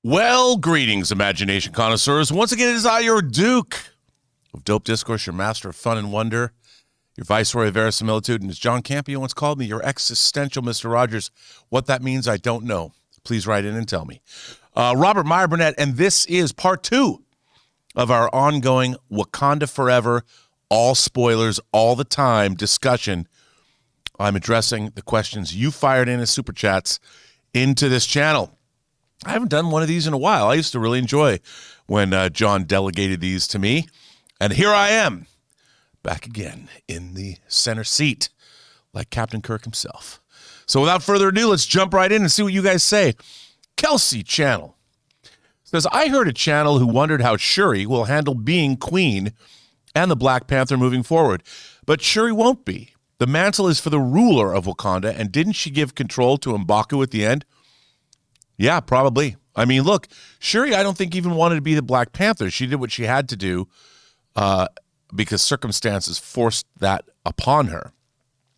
Well, greetings, imagination connoisseurs. Once again, it is I, your Duke of Dope Discourse, your master of fun and wonder, your viceroy of verisimilitude, and as John Campea once called me, your existential Mr. Rogers. What that means, I don't know. Please write in and tell me. Robert Meyer Burnett, and this is part 2 of our ongoing Wakanda Forever, all spoilers, all the time discussion. I'm addressing the questions you fired in as super chats into this channel. I haven't done one of these in a while. I used to really enjoy when John delegated these to me. And here I am, back again in the center seat, like Captain Kirk himself. So without further ado, let's jump right in and see what you guys say. Kelsey Channel says, I heard a channel who wondered how Shuri will handle being queen and the Black Panther moving forward. But Shuri won't be. The mantle is for the ruler of Wakanda, and didn't she give control to M'Baku at the end? Yeah, probably. I mean, look, Shuri, I don't think even wanted to be the Black Panther. She did what she had to do because circumstances forced that upon her.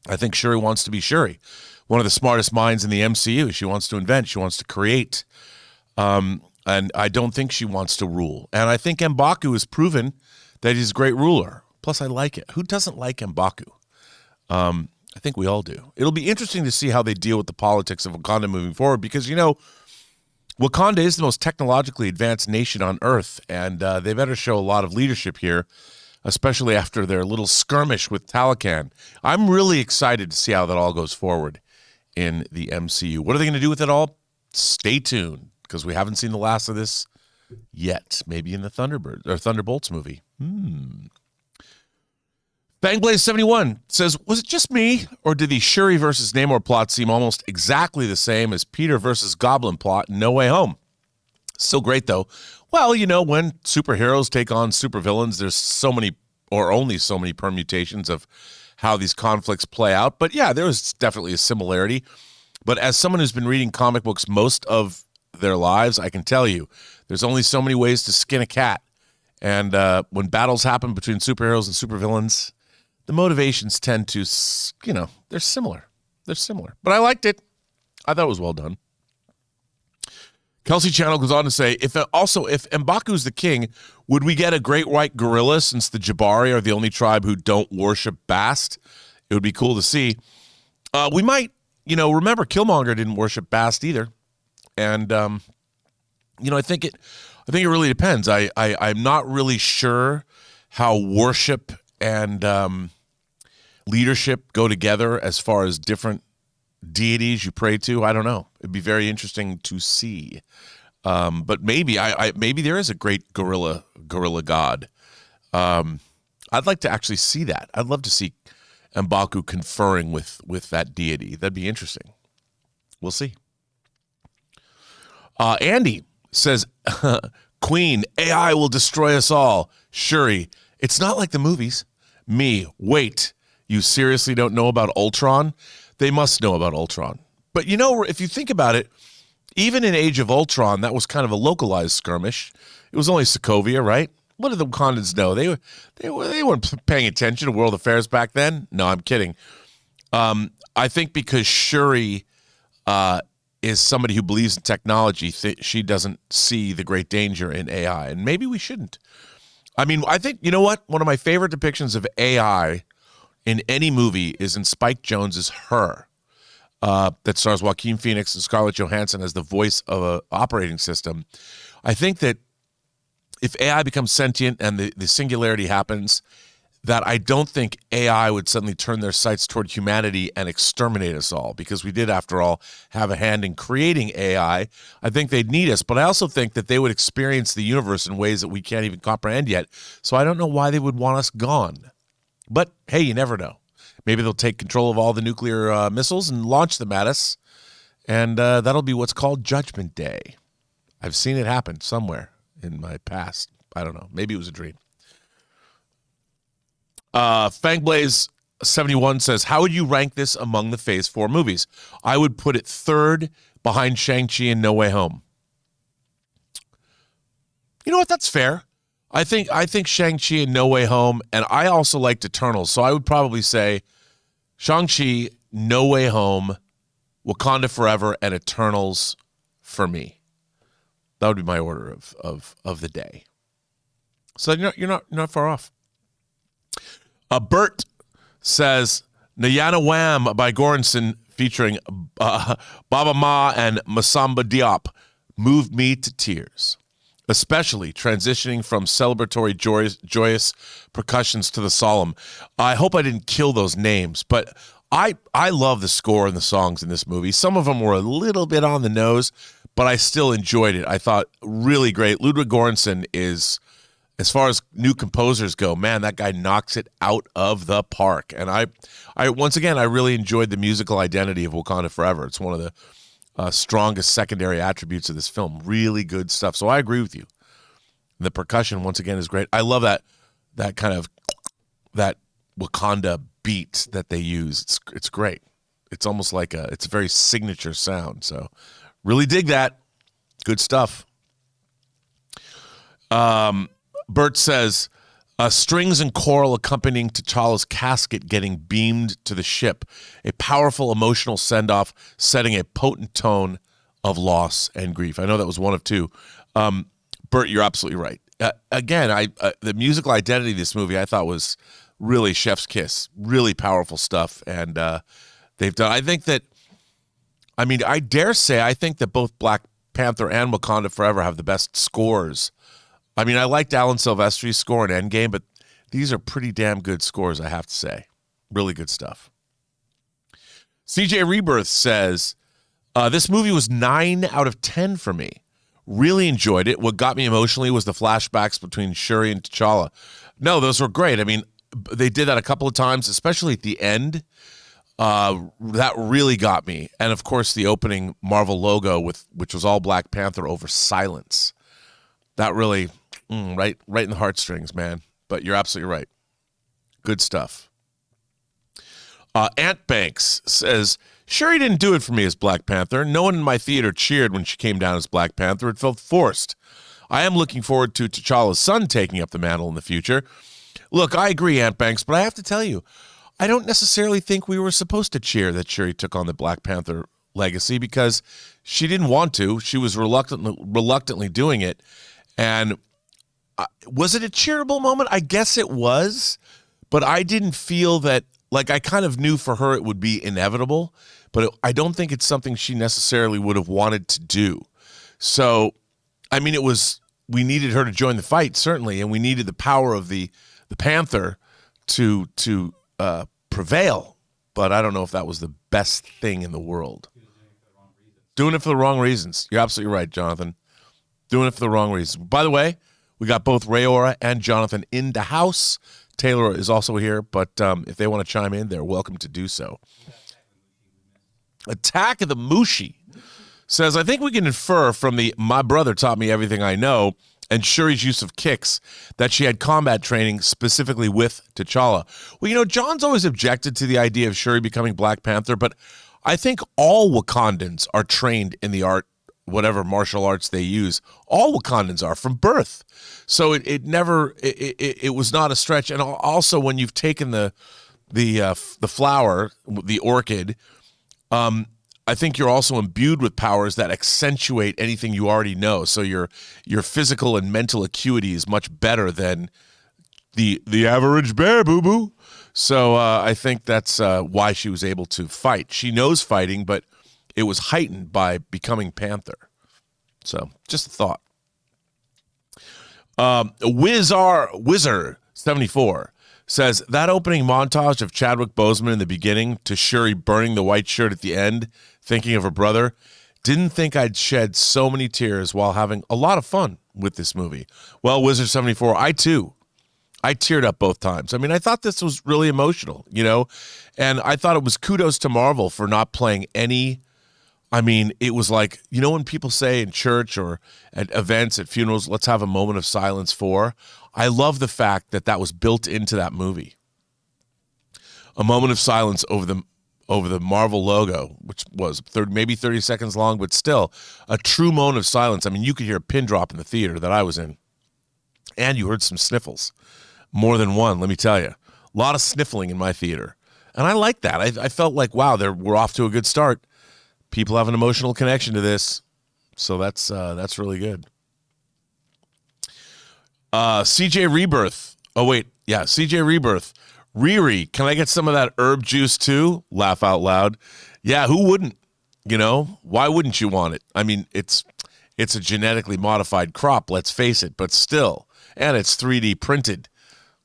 I think Shuri wants to be Shuri, one of the smartest minds in the MCU. She wants to invent. She wants to create. And I don't think she wants to rule. And I think M'Baku has proven that he's a great ruler. Plus, I like it. Who doesn't like M'Baku? I think we all do. It'll be interesting to see how they deal with the politics of Wakanda moving forward because, you know, Wakanda is the most technologically advanced nation on Earth, and they better show a lot of leadership here, especially after their little skirmish with Talokan. I'm really excited to see how that all goes forward in the MCU. What are they going to do with it all? Stay tuned, because we haven't seen the last of this yet. Maybe in the Thunderbolts movie. Fangblaze71 says, was it just me, or did the Shuri versus Namor plot seem almost exactly the same as Peter versus Goblin plot in No Way Home? Still great, though. Well, you know, when superheroes take on supervillains, there's so many, or only so many permutations of how these conflicts play out. But yeah, there was definitely a similarity. But as someone who's been reading comic books most of their lives, I can tell you, there's only so many ways to skin a cat. And when battles happen between superheroes and supervillains, the motivations tend to, you know, they're similar. They're similar. But I liked it. I thought it was well done. Kelsey Channel goes on to say, if M'Baku's the king, would we get a great white gorilla since the Jabari are the only tribe who don't worship Bast? It would be cool to see. We might, you know, remember Killmonger didn't worship Bast either. And, you know, I think it really depends. I'm not really sure how worship and leadership go together as far as different deities you pray to. I don't know. It'd be very interesting to see. But maybe maybe there is a great gorilla god. I'd like to actually see that. I'd love to see M'Baku conferring with that deity. That'd be interesting. We'll see. Andy says, Queen, AI will destroy us all. Shuri, it's not like the movies. Me, wait, you seriously don't know about Ultron? They must know about Ultron. But you know, if you think about it, even in Age of Ultron, that was kind of a localized skirmish. It was only Sokovia, right? What did the Wakandans know? They weren't paying attention to world affairs back then. No, I'm kidding. I think because Shuri is somebody who believes in technology, she doesn't see the great danger in AI, and maybe we shouldn't. I mean, I think, you know what? One of my favorite depictions of AI in any movie is in Spike Jonze's Her, that stars Joaquin Phoenix and Scarlett Johansson as the voice of an operating system. I think that if AI becomes sentient and the singularity happens, that I don't think AI would suddenly turn their sights toward humanity and exterminate us all, because we did, after all, have a hand in creating AI. I think they'd need us, but I also think that they would experience the universe in ways that we can't even comprehend yet. So I don't know why they would want us gone. But hey, you never know. Maybe they'll take control of all the nuclear missiles and launch them at us, and that'll be what's called Judgment Day. I've seen it happen somewhere in my past. I don't know. Maybe it was a dream. Fangblaze71 says, how would you rank this among the Phase 4 movies? I would put it third behind Shang-Chi and No Way Home. You know what? That's fair. I think Shang-Chi and No Way Home, and I also liked Eternals, so I would probably say Shang-Chi, No Way Home, Wakanda Forever, and Eternals for me. That would be my order of the day. So you're not far off. Bert says Nayana Wham by Goranson featuring Baba Ma and Masamba Diop moved me to tears, especially transitioning from celebratory joyous percussions to the solemn. I hope I didn't kill those names, but I love the score and the songs in this movie. Some of them were a little bit on the nose, but I still enjoyed it. I thought really great. Ludwig Göransson is, as far as new composers go, man, that guy knocks it out of the park. And I once again, I really enjoyed the musical identity of Wakanda Forever. It's one of the strongest secondary attributes of this film. Really good stuff. So I agree with you. The percussion, once again, is great. I love that kind of that Wakanda beat that they use. It's great. It's almost like it's a very signature sound. So really dig that. Good stuff. Bert says, strings and choral accompanying T'Challa's casket getting beamed to the ship. A powerful emotional send-off, setting a potent tone of loss and grief. I know that was one of two. Bert, you're absolutely right. Again, the musical identity of this movie I thought was really chef's kiss. Really powerful stuff. And they've done, I think that, I mean, I dare say, I think that both Black Panther and Wakanda Forever have the best scores. I mean, I liked Alan Silvestri's score in Endgame, but these are pretty damn good scores, I have to say. Really good stuff. CJ Rebirth says, this movie was 9 out of 10 for me. Really enjoyed it. What got me emotionally was the flashbacks between Shuri and T'Challa. No, those were great. I mean, they did that a couple of times, especially at the end. That really got me. And, of course, the opening Marvel logo, which was all Black Panther over silence. That really, right in the heartstrings, man. But you're absolutely right. Good stuff. Ant Banks says, Shuri didn't do it for me as Black Panther. No one in my theater cheered when she came down as Black Panther. It felt forced. I am looking forward to T'Challa's son taking up the mantle in the future. Look, I agree, Ant Banks, but I have to tell you, I don't necessarily think we were supposed to cheer that Shuri took on the Black Panther legacy because she didn't want to. She was reluctantly doing it. And was it a cheerable moment? I guess it was, but I didn't feel that, like, I kind of knew for her it would be inevitable, but I don't think it's something she necessarily would have wanted to do. So, I mean, we needed her to join the fight, certainly, and we needed the power of the Panther to prevail, but I don't know if that was the best thing in the world. Doing it for the wrong reasons. You're absolutely right, Jonathan. Doing it for the wrong reasons. By the way, we got both Rayora and Jonathan in the house. Taylor is also here, but if they want to chime in, they're welcome to do so. Attack of the Mushi says, I think we can infer from the "my brother taught me everything I know" and Shuri's use of kicks that she had combat training specifically with T'Challa. Well, you know, John's always objected to the idea of Shuri becoming Black Panther, but I think all Wakandans are trained in the art, whatever martial arts they use. All Wakandans are from birth. So it was not a stretch. And also when you've taken the flower, the orchid, I think you're also imbued with powers that accentuate anything you already know. So your physical and mental acuity is much better than the average bear, boo-boo. So I think that's why she was able to fight. She knows fighting, but it was heightened by becoming Panther. So just a thought. Wizard74 says, that opening montage of Chadwick Boseman in the beginning to Shuri burning the white shirt at the end, thinking of her brother, didn't think I'd shed so many tears while having a lot of fun with this movie. Well, Wizard74, I teared up both times. I mean, I thought this was really emotional, you know, and I thought it was kudos to Marvel for not playing any. I mean, it was like, you know, when people say in church or at events, at funerals, let's have a moment of silence for. I love the fact that that was built into that movie. A moment of silence over the Marvel logo, which was maybe 30 seconds long, but still a true moment of silence. I mean, you could hear a pin drop in the theater that I was in, and you heard some sniffles. More than one, let me tell you. A lot of sniffling in my theater. And I like that. I felt like, wow, we're off to a good start. People have an emotional connection to this. So that's really good. CJ Rebirth. Oh, wait. Yeah, CJ Rebirth. Riri, can I get some of that herb juice too? Laugh out loud. Yeah, who wouldn't? You know, why wouldn't you want it? I mean, it's a genetically modified crop, let's face it, but still. And it's 3D printed.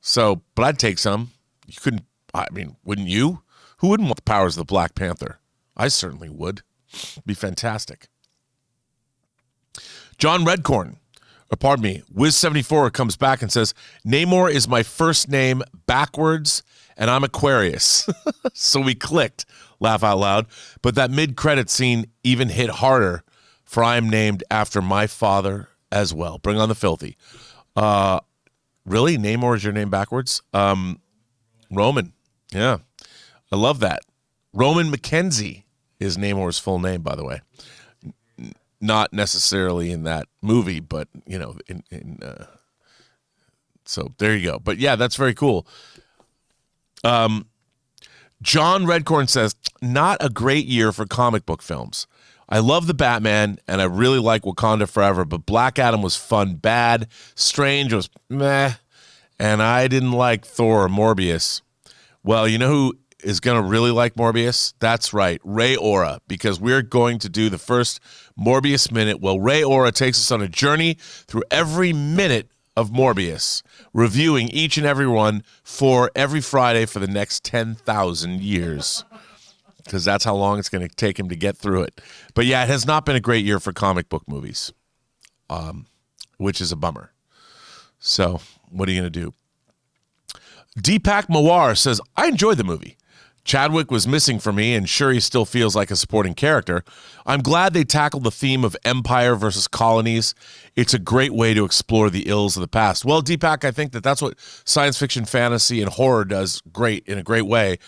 So, but I'd take some. You couldn't, I mean, wouldn't you? Who wouldn't want the powers of the Black Panther? I certainly would. It'd be fantastic. John Redcorn, or pardon me, Wiz74 comes back and says, Namor is my first name backwards, and I'm Aquarius. So we clicked, laugh out loud. But that mid-credit scene even hit harder, for I am named after my father as well. Bring on the filthy. Really? Namor is your name backwards? Roman. Yeah. I love that. Roman McKenzie is Namor's full name, by the way. Not necessarily in that movie, but, you know, so there you go. But, yeah, that's very cool. John Redcorn says, not a great year for comic book films. I love the Batman, and I really like Wakanda Forever, but Black Adam was fun bad. Strange was meh, and I didn't like Thor or Morbius. Well, you know who is going to really like Morbius? That's right, Ray Ora, because we're going to do the first Morbius Minute. Well, Ray Ora takes us on a journey through every minute of Morbius, reviewing each and every one for every Friday for the next 10,000 years, because that's how long it's going to take him to get through it. But yeah, it has not been a great year for comic book movies, which is a bummer. So what are you going to do? Deepak Mawar says, I enjoyed the movie. Chadwick was missing for me, and sure, he still feels like a supporting character. I'm glad they tackled the theme of empire versus colonies. It's a great way to explore the ills of the past. Well, Deepak, I think that's what science fiction, fantasy, and horror does great in a great way.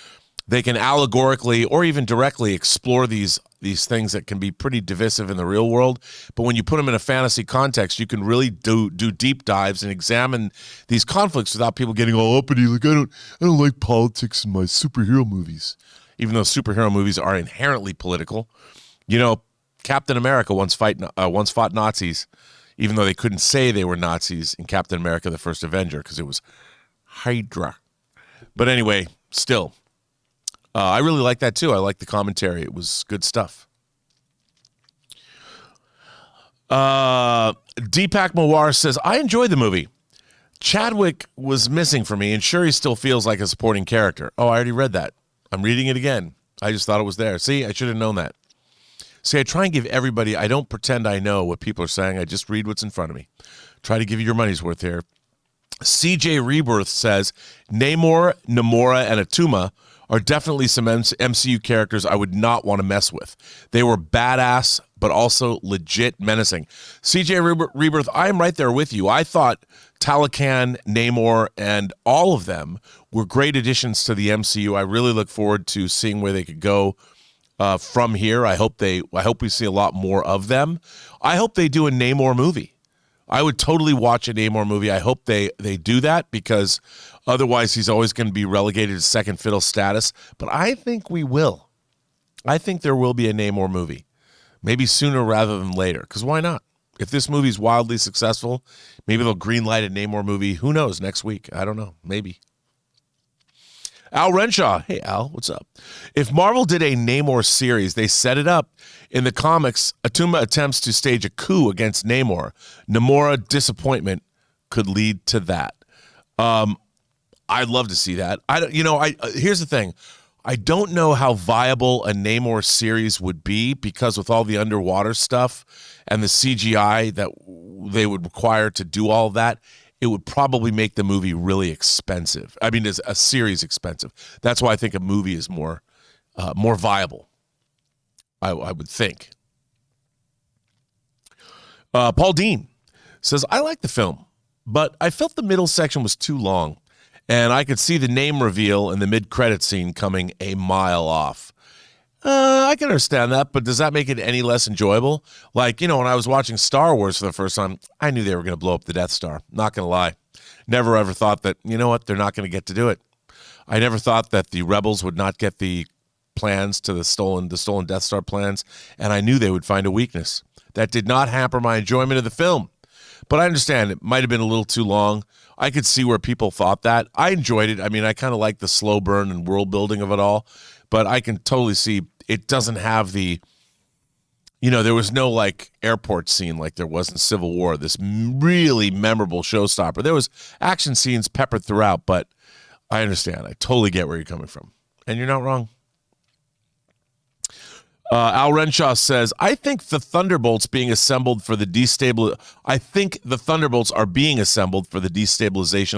They can allegorically or even directly explore these things that can be pretty divisive in the real world. But when you put them in a fantasy context, you can really do deep dives and examine these conflicts without people getting all uppity. Like, I don't like politics in my superhero movies, even though superhero movies are inherently political. You know, Captain America once fought Nazis, even though they couldn't say they were Nazis in Captain America: The First Avenger because it was Hydra. But anyway, still. I really like that, too. I like the commentary. It was good stuff. Deepak Mawar says, I enjoyed the movie. Chadwick was missing for me, and sure, he still feels like a supporting character. Oh, I already read that. I'm reading it again. I just thought it was there. See, I should have known that. See, I try and give everybody, I don't pretend I know what people are saying. I just read what's in front of me. Try to give you your money's worth here. CJ Rebirth says, Namor, Namora, and Atuma are definitely some MCU characters I would not want to mess with. They were badass, but also legit menacing. CJ Rebirth, I'm right there with you. I thought Talocan, Namor, and all of them were great additions to the MCU. I really look forward to seeing where they could go from here. I hope we see a lot more of them. I hope they do a Namor movie. I would totally watch a Namor movie. I hope they do that, because otherwise he's always going to be relegated to second fiddle status. But I think we will. I think there will be a Namor movie. Maybe sooner rather than later, because why not? If this movie's wildly successful, maybe they'll greenlight a Namor movie. Who knows, next week? I don't know. Maybe. Al Renshaw. Hey, Al, what's up? If Marvel did a Namor series, they set it up. In the comics, Atuma attempts to stage a coup against Namor. Namora disappointment could lead to that. I'd love to see that. Here's the thing. I don't know how viable a Namor series would be, because with all the underwater stuff and the CGI that they would require to do all of that, it would probably make the movie really expensive. I mean, a series expensive. That's why I think a movie is more viable. I would think. Paul Dean says, I like the film, but I felt the middle section was too long, and I could see the name reveal and the mid-credit scene coming a mile off. I can understand that, but does that make it any less enjoyable? Like, when I was watching Star Wars for the first time, I knew they were going to blow up the Death Star. Not going to lie. Never ever thought that, they're not going to get to do it. I never thought that the rebels would not get the plans to the stolen Death Star plans, and I knew they would find a weakness. That did not hamper my enjoyment of the film. But I understand it might have been a little too long. I could see where people thought that. I enjoyed it. I mean, I kind of like the slow burn and world building of it all, but I can totally see it doesn't have the, there was no like airport scene like there was in Civil War, this really memorable showstopper. There was action scenes peppered throughout, but I understand. I totally get where you're coming from. And you're not wrong. Al Renshaw says, I think the Thunderbolts are being assembled for the destabilization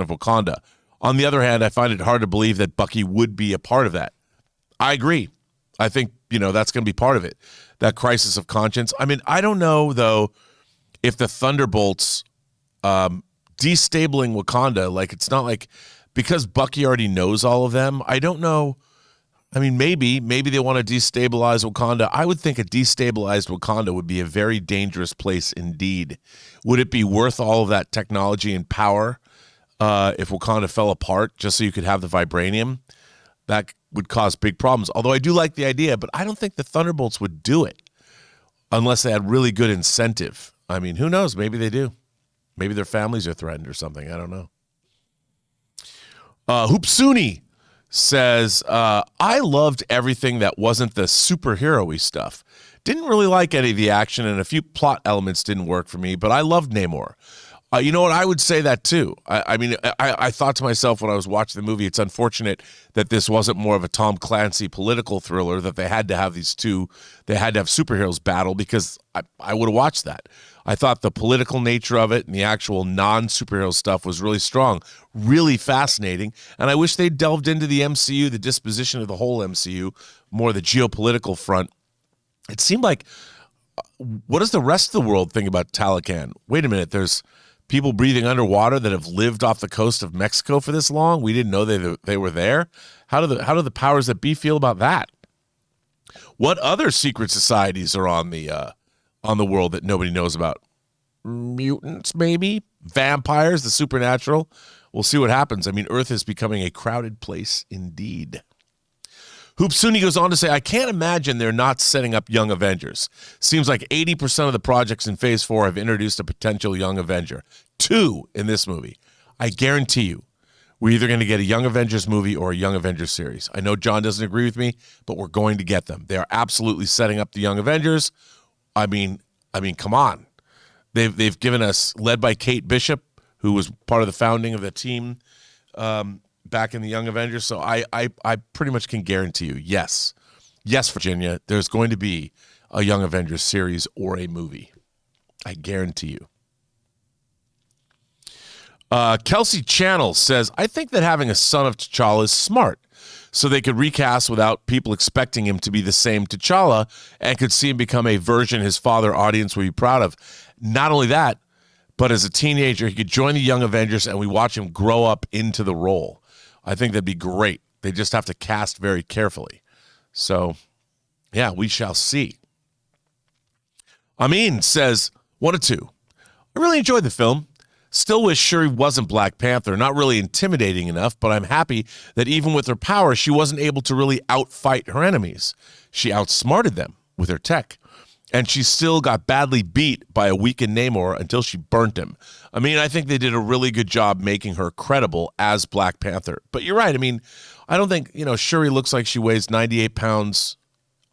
of Wakanda. On the other hand, I find it hard to believe that Bucky would be a part of that. I agree. I think, that's going to be part of it. That crisis of conscience. I mean, I don't know, though, if the Thunderbolts destabling Wakanda, like it's not like, because Bucky already knows all of them, I don't know. I mean, maybe they want to destabilize Wakanda. I would think a destabilized Wakanda would be a very dangerous place indeed. Would it be worth all of that technology and power if Wakanda fell apart just so you could have the vibranium? That would cause big problems. Although I do like the idea, but I don't think the Thunderbolts would do it unless they had really good incentive. I mean, who knows? Maybe they do. Maybe their families are threatened or something. I don't know. Hoopsuni says, I loved everything that wasn't the superhero-y stuff. Didn't really like any of the action, and a few plot elements didn't work for me, but I loved Namor. You know what? I would say that too. I thought to myself when I was watching the movie, it's unfortunate that this wasn't more of a Tom Clancy political thriller, that they had to have superheroes battle, because I would have watched that. I thought the political nature of it and the actual non-superhero stuff was really strong, really fascinating, and I wish they delved into the MCU, the disposition of the whole MCU, more the geopolitical front. It seemed like, what does the rest of the world think about Talocan? Wait a minute, there's people breathing underwater that have lived off the coast of Mexico for this long? We didn't know they were there? How do the powers that be feel about that? What other secret societies are on the world that nobody knows about? Mutants, maybe? Vampires, the supernatural? We'll see what happens. I mean, Earth is becoming a crowded place indeed. Hoopsuni goes on to say, I can't imagine they're not setting up Young Avengers. Seems like 80% of the projects in Phase 4 have introduced a potential Young Avenger. 2 in this movie. I guarantee you, we're either going to get a Young Avengers movie or a Young Avengers series. I know John doesn't agree with me, but we're going to get them. They are absolutely setting up the Young Avengers. I mean, come on. They've given us, led by Kate Bishop, who was part of the founding of the team, back in the Young Avengers. So I pretty much can guarantee you, yes, Virginia, there's going to be a Young Avengers series or a movie. I guarantee you. Kelsey Channel says, I think that having a son of T'Challa is smart, so they could recast without people expecting him to be the same T'Challa, and could see him become a version his father audience would be proud of. Not only that, but as a teenager, he could join the Young Avengers and we watch him grow up into the role. I think that'd be great. They just have to cast very carefully. So, yeah, we shall see. Amin says, 1 of 2. I really enjoyed the film. Still wish Shuri wasn't Black Panther. Not really intimidating enough, but I'm happy that even with her power, she wasn't able to really outfight her enemies. She outsmarted them with her tech. And she still got badly beat by a weakened Namor until she burnt him. I mean, I think they did a really good job making her credible as Black Panther. But you're right. I mean, I don't think, Shuri looks like she weighs 98 pounds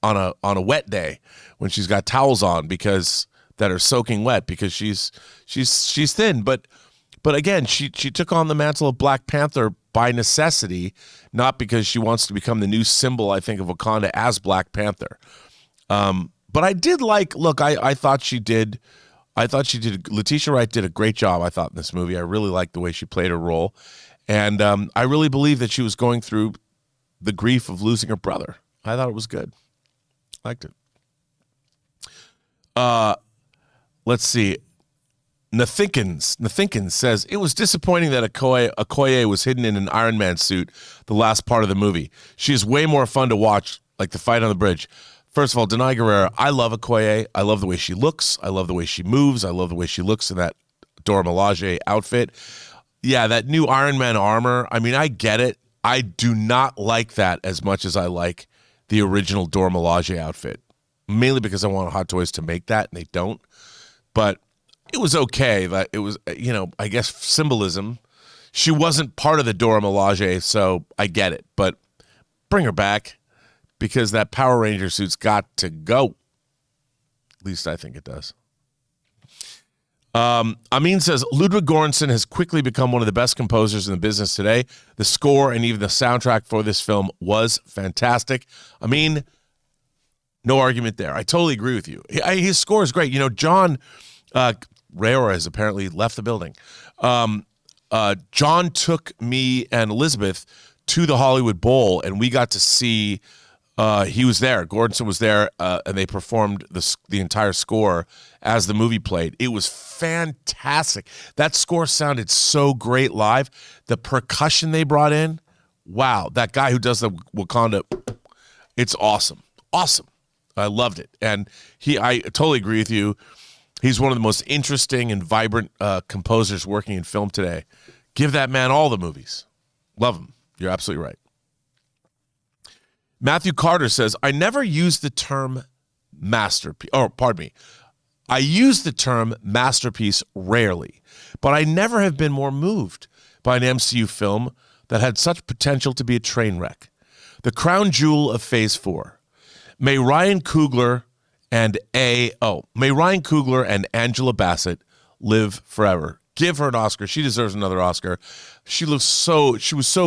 on a wet day when she's got towels on that are soaking wet, because she's thin. But again, she took on the mantle of Black Panther by necessity, not because she wants to become the new symbol, I think, of Wakanda as Black Panther. But I did I thought she did, Letitia Wright did a great job, I thought, in this movie. I really liked the way she played her role. And I really believe that she was going through the grief of losing her brother. I thought it was good. Liked it. Let's see. Nathinkins says, it was disappointing that Okoye was hidden in an Iron Man suit the last part of the movie. She is way more fun to watch, like the fight on the bridge. First of all, Denai Guerrera, I love Okoye. I love the way she looks. I love the way she moves. I love the way she looks in that Dora Milaje outfit. Yeah, that new Iron Man armor, I mean, I get it. I do not like that as much as I like the original Dora Milaje outfit, mainly because I want Hot Toys to make that, and they don't. But it was okay. But it was, I guess symbolism. She wasn't part of the Dora Milaje, so I get it. But bring her back because that Power Ranger suit's got to go. At least I think it does. Amin says, Ludwig Göransson has quickly become one of the best composers in the business today. The score and even the soundtrack for this film was fantastic. I mean, no argument there. I totally agree with you. His score is great. John Rayor has apparently left the building. John took me and Elizabeth to the Hollywood Bowl, and we got to see, he was there. Göransson was there, and they performed the entire score as the movie played. It was fantastic. That score sounded so great live. The percussion they brought in, wow. That guy who does the Wakanda, it's awesome. Awesome. I loved it. And I totally agree with you. He's one of the most interesting and vibrant composers working in film today. Give that man all the movies. Love him. You're absolutely right. Matthew Carter says, I never used the term masterpiece. Oh, pardon me. I use the term masterpiece rarely, but I never have been more moved by an MCU film that had such potential to be a train wreck. The crown jewel of Phase 4. May Ryan Coogler and Angela Bassett live forever. Give her an Oscar. She deserves another Oscar. She was so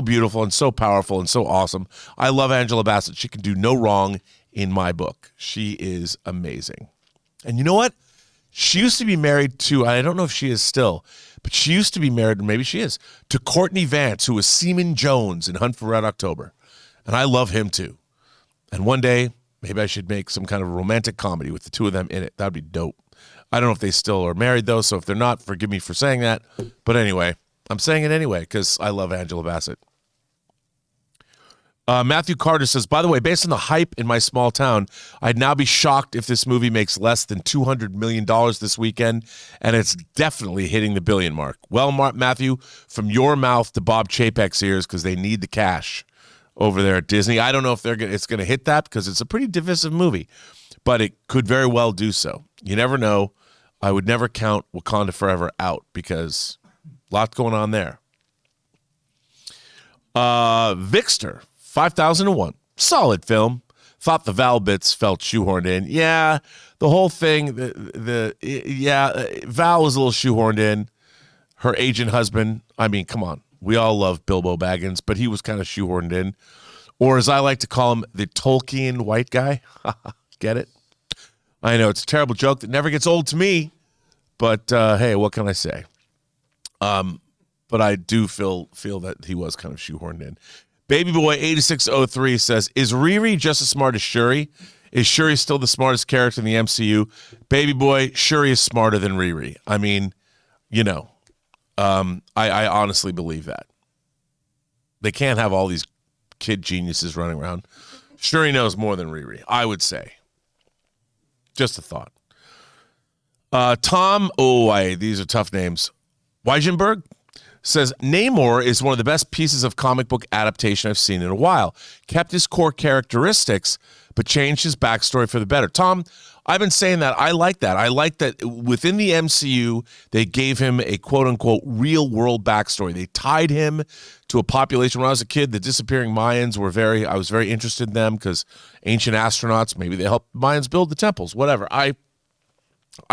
beautiful and so powerful and so awesome. I love Angela Bassett. She can do no wrong in my book. She is amazing. And you know what? She used to be married to, I don't know if she is still, but she used to be married, or maybe she is, to Courtney Vance, who was Seaman Jones in Hunt for Red October. And I love him too. And one day, maybe I should make some kind of romantic comedy with the two of them in it. That would be dope. I don't know if they still are married, though, so if they're not, forgive me for saying that. But anyway, I'm saying it anyway because I love Angela Bassett. Matthew Carter says, by the way, based on the hype in my small town, I'd now be shocked if this movie makes less than $200 million this weekend, and it's definitely hitting the billion mark. Well, Matthew, from your mouth to Bob Chapek's ears, because they need the cash over there at Disney. I don't know if it's going to hit that because it's a pretty divisive movie, but it could very well do so. You never know. I would never count Wakanda Forever out because a lot going on there. Vixter, 5001. Solid film. Thought the Val bits felt shoehorned in. Yeah, the whole thing, Val was a little shoehorned in. Her agent husband, I mean, come on. We all love Bilbo Baggins, but he was kind of shoehorned in. Or as I like to call him, the Tolkien white guy. Get it? I know it's a terrible joke that never gets old to me, but hey, what can I say? But I do feel that he was kind of shoehorned in. Baby Boy 8603 says, is Riri just as smart as Shuri? Is Shuri still the smartest character in the MCU? Baby Boy, Shuri is smarter than Riri. I mean, I honestly believe that. They can't have all these kid geniuses running around. Shuri knows more than Riri, I would say. Just a thought. Tom, these are tough names. Weisenberg says, Namor is one of the best pieces of comic book adaptation I've seen in a while. Kept his core characteristics, but changed his backstory for the better. Tom, I've been saying that. I like that. I like that within the MCU, they gave him a quote-unquote real-world backstory. They tied him to a population. When I was a kid, the disappearing Mayans I was very interested in them because ancient astronauts, maybe they helped Mayans build the temples, whatever. I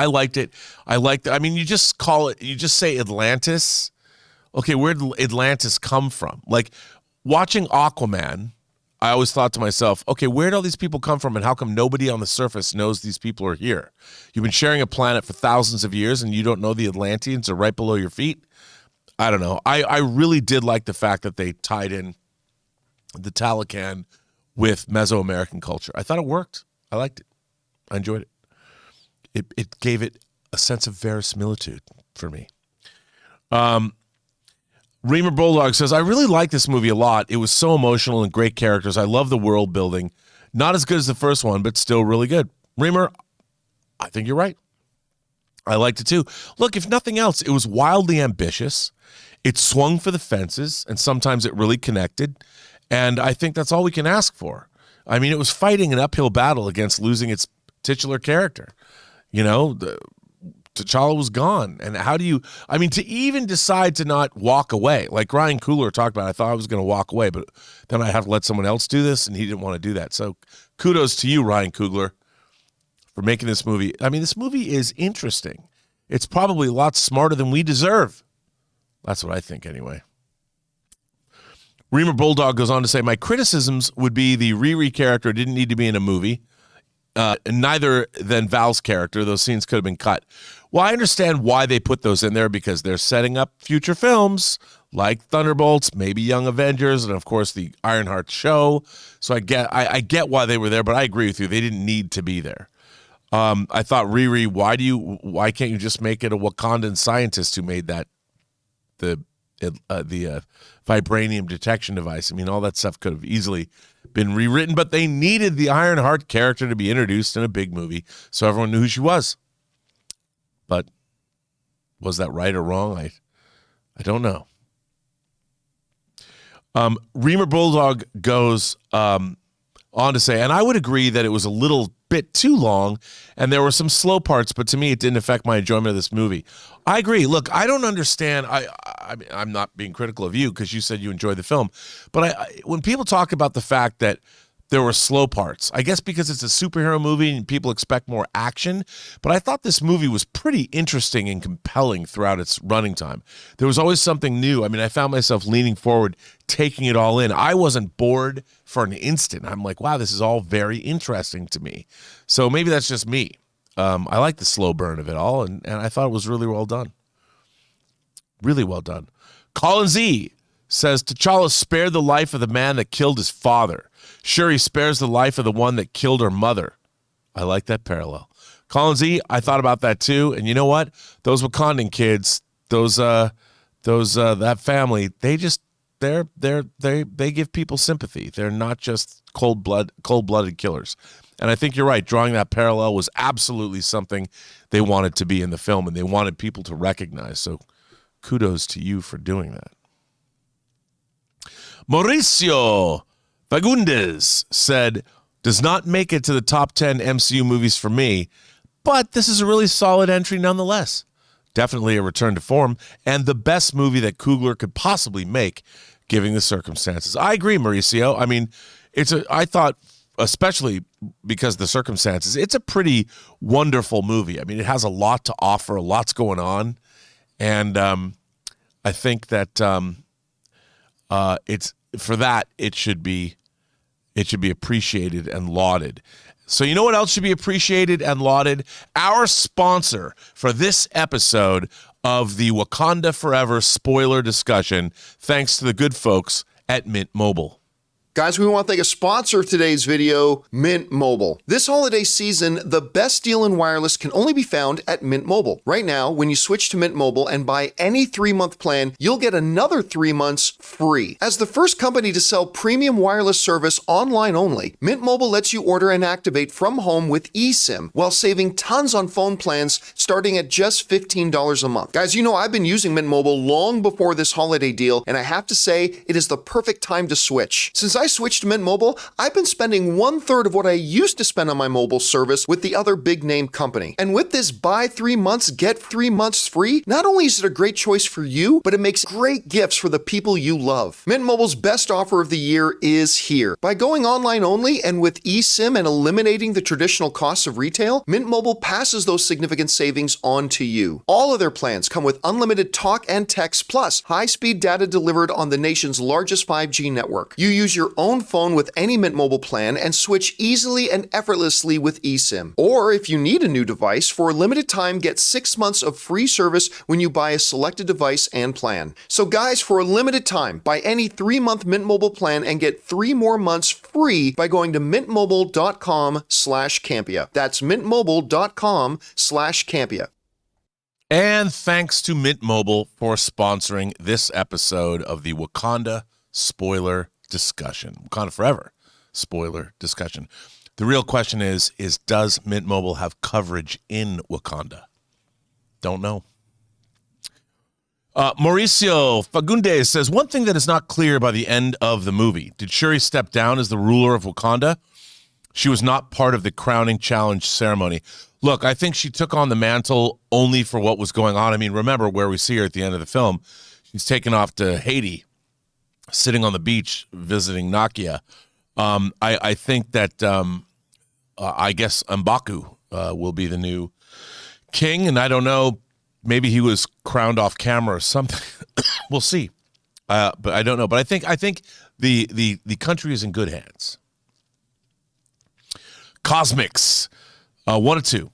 liked it. I mean, you just say Atlantis. Okay, where did Atlantis come from? Like, watching Aquaman, I always thought to myself, okay, where did all these people come from and how come nobody on the surface knows these people are here? You've been sharing a planet for thousands of years and you don't know the Atlanteans are right below your feet? I don't know. I really did like the fact that they tied in the Talocan with Mesoamerican culture. I thought it worked. I liked it. I enjoyed it. It gave it a sense of verisimilitude for me. Reamer Bulldog says, I really like this movie a lot. It was so emotional and great characters. I love the world building. Not as good as the first one, but still really good. Reamer, I think you're right. I liked it too. Look, if nothing else, it was wildly ambitious. It swung for the fences, and sometimes it really connected. And I think that's all we can ask for. I mean, it was fighting an uphill battle against losing its titular character. To T'Challa was gone. And how do you, to even decide to not walk away, like Ryan Coogler talked about, I thought I was going to walk away, but then I have to let someone else do this, and he didn't want to do that. So kudos to you, Ryan Coogler, for making this movie. This movie is interesting. It's probably a lot smarter than we deserve. That's what I think anyway. Reamer Bulldog goes on to say, my criticisms would be the Riri character didn't need to be in a movie. Neither than Val's character. Those scenes could have been cut. Well, I understand why they put those in there, because they're setting up future films like Thunderbolts, maybe Young Avengers, and of course the Ironheart show. So I get why they were there, but I agree with you. They didn't need to be there. I thought Riri, why can't you just make it a Wakandan scientist who made that the vibranium detection device? All that stuff could have easily been rewritten, but they needed the Ironheart character to be introduced in a big movie so everyone knew who she was. But was that right or wrong? I don't know. Reamer Bulldog goes on to say, and I would agree that it was a little bit too long and there were some slow parts, but to me it didn't affect my enjoyment of this movie. I agree. Look, I don't understand. I'm not being critical of you because you said you enjoyed the film, but when people talk about the fact that there were slow parts, I guess because it's a superhero movie and people expect more action, but I thought this movie was pretty interesting and compelling throughout its running time. There was always something new. I found myself leaning forward, taking it all in. I wasn't bored for an instant. I'm like, wow, this is all very interesting to me. So maybe that's just me. I like the slow burn of it all, and I thought it was really well done. Really well done. Colin Z says, T'Challa spared the life of the man that killed his father. Sure, he spares the life of the one that killed her mother. I like that parallel. Colin Z, I thought about that too, and you know what? Those Wakandan kids, that family, they give people sympathy. They're not just cold-blooded killers. And I think you're right. Drawing that parallel was absolutely something they wanted to be in the film, and they wanted people to recognize. So kudos to you for doing that. Mauricio Fagundes said, does not make it to the top 10 MCU movies for me, but this is a really solid entry nonetheless. Definitely a return to form, and the best movie that Coogler could possibly make, given the circumstances. I agree, Mauricio. I thought, especially because of the circumstances, it's a pretty wonderful movie. It has a lot to offer, a lot's going on, and I think that it should be appreciated and lauded. So you know what else should be appreciated and lauded? Our sponsor for this episode of the Wakanda Forever spoiler discussion, thanks to the good folks at Mint Mobile. Guys, we want to thank a sponsor of today's video, Mint Mobile. This holiday season, the best deal in wireless can only be found at Mint Mobile. Right now, when you switch to Mint Mobile and buy any 3-month plan, you'll get another 3 months free. As the first company to sell premium wireless service online only, Mint Mobile lets you order and activate from home with eSIM while saving tons on phone plans starting at just $15 a month. Guys, I've been using Mint Mobile long before this holiday deal, and I have to say, it is the perfect time to switch. Since I switched to Mint Mobile, I've been spending 1/3 of what I used to spend on my mobile service with the other big name company. And with this buy 3 months, get 3 months free, not only is it a great choice for you, but it makes great gifts for the people you love. Mint Mobile's best offer of the year is here. By going online only and with eSIM and eliminating the traditional costs of retail, Mint Mobile passes those significant savings on to you. All of their plans come with unlimited talk and text, plus high-speed data delivered on the nation's largest 5G network. You use your own phone with any Mint Mobile plan and switch easily and effortlessly with eSIM. Or if you need a new device, for a limited time, get 6 months of free service when you buy a selected device and plan. So guys, for a limited time, buy any 3-month Mint Mobile plan and get 3 more months free by going to mintmobile.com/Campea. That's mintmobile.com/Campea. And thanks to Mint Mobile for sponsoring this episode of the Wakanda spoiler discussion. Wakanda Forever spoiler discussion. The real question is does Mint Mobile have coverage in Wakanda? Don't know. Mauricio Fagundes says, one thing that is not clear by the end of the movie, did Shuri step down as the ruler of Wakanda? She was not part of the crowning challenge ceremony. Look, I think she took on the mantle only for what was going on. I mean, remember where we see her at the end of the film. She's taken off to Haiti, sitting on the beach, visiting Nakia. I think that I guess M'Baku will be the new king, and I don't know, maybe he was crowned off camera or something. We'll see. But I don't know. But I think the country is in good hands. Cosmics, 1 of 2,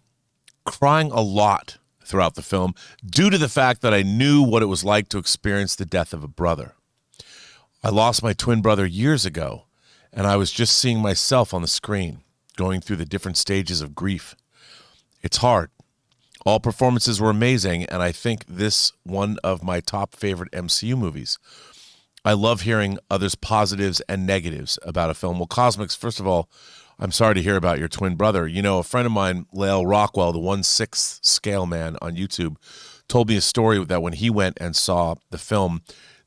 crying a lot throughout the film due to the fact that I knew what it was like to experience the death of a brother. I lost my twin brother years ago, and I was just seeing myself on the screen, going through the different stages of grief. It's hard. All performances were amazing, and I think this one of my top favorite MCU movies. I love hearing others' positives and negatives about a film. Well, Cosmics, first of all, I'm sorry to hear about your twin brother. You know, a friend of mine, Lael Rockwell, the 1/6 scale man on YouTube, told me a story that when he went and saw the film,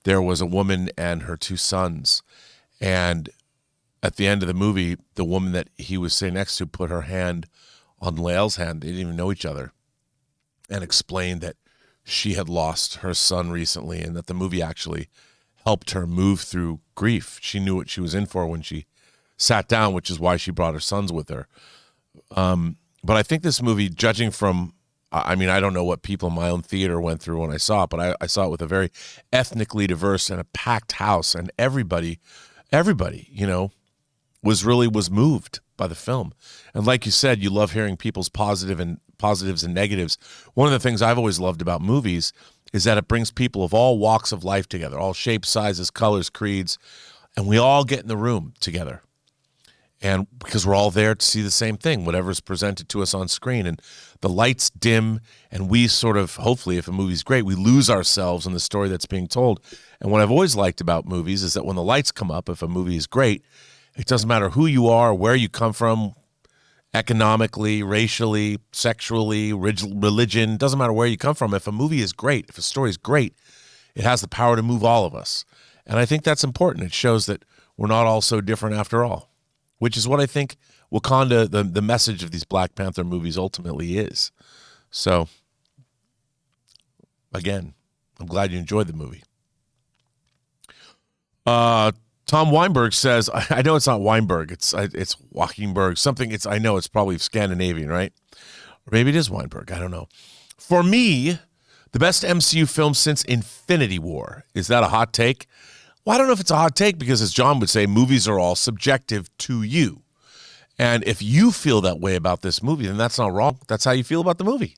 there was a woman and her 2 sons. And at the end of the movie, the woman that he was sitting next to put her hand on Lael's hand. They didn't even know each other. And explained that she had lost her son recently and that the movie actually helped her move through grief. She knew what she was in for when she sat down, which is why she brought her sons with her. But I think this movie, judging from, I mean, I don't know what people in my own theater went through when I saw it, but I saw it with a very ethnically diverse and a packed house, and everybody, you know, was moved by the film. And like you said, you love hearing people's positives and negatives. One of the things I've always loved about movies is that it brings people of all walks of life together, all shapes, sizes, colors, creeds, and we all get in the room together. And because we're all there to see the same thing, whatever's presented to us on screen. And the lights dim, and we sort of, hopefully, if a movie's great, we lose ourselves in the story that's being told. And what I've always liked about movies is that when the lights come up, if a movie is great, it doesn't matter who you are, where you come from, economically, racially, sexually, religion, doesn't matter where you come from. If a movie is great, if a story is great, it has the power to move all of us. And I think that's important. It shows that we're not all so different after all, which is what I think Wakanda, the message of these Black Panther movies ultimately is. So, again, I'm glad you enjoyed the movie. Tom Weinberg says, I know it's not Weinberg, it's Wackenberg, something, I know it's probably Scandinavian, right? Or maybe it is Weinberg, I don't know. For me, the best MCU film since Infinity War. Is that a hot take? Well, I don't know if it's a hot take because, as John would say, movies are all subjective to you. And if you feel that way about this movie, then that's not wrong. That's how you feel about the movie.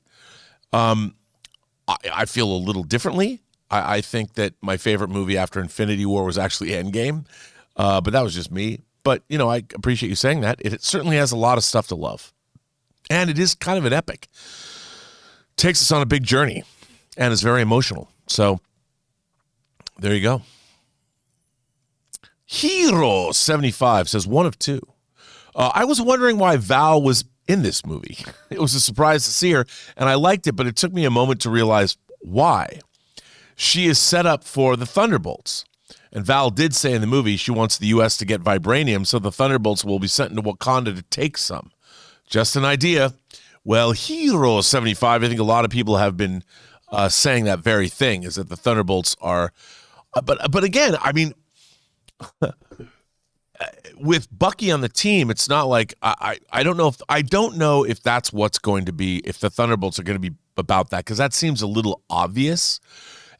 I feel a little differently. I think that my favorite movie after Infinity War was actually Endgame, but that was just me. But, you know, I appreciate you saying that. It certainly has a lot of stuff to love. And it is kind of an epic. Takes us on a big journey and is very emotional. So there you go. Hero75 says 1 of 2. I was wondering why Val was in this movie. It was a surprise to see her, and I liked it, but it took me a moment to realize why. She is set up for the Thunderbolts. And Val did say in the movie she wants the U.S. to get vibranium, so the Thunderbolts will be sent into Wakanda to take some. Just an idea. Well, Hero75, I think a lot of people have been saying that very thing, is that the Thunderbolts are... But again, I mean... with Bucky on the team, it's not like I don't know if that's what's going to be, if the Thunderbolts are going to be about that, because that seems a little obvious.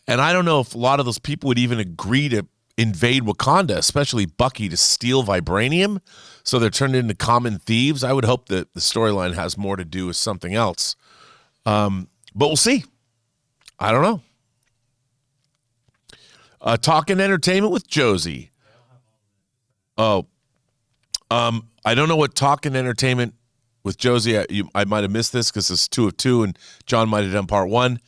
And I don't know if a lot of those people would even agree to invade Wakanda, especially Bucky, to steal vibranium, so they're turned into common thieves. I would hope that the storyline has more to do with something else. But we'll see. I don't know. Talking entertainment with Josie. Oh, I don't know what Talking Entertainment with Josie. I might have missed this because it's 2 of 2, and John might have done part 1.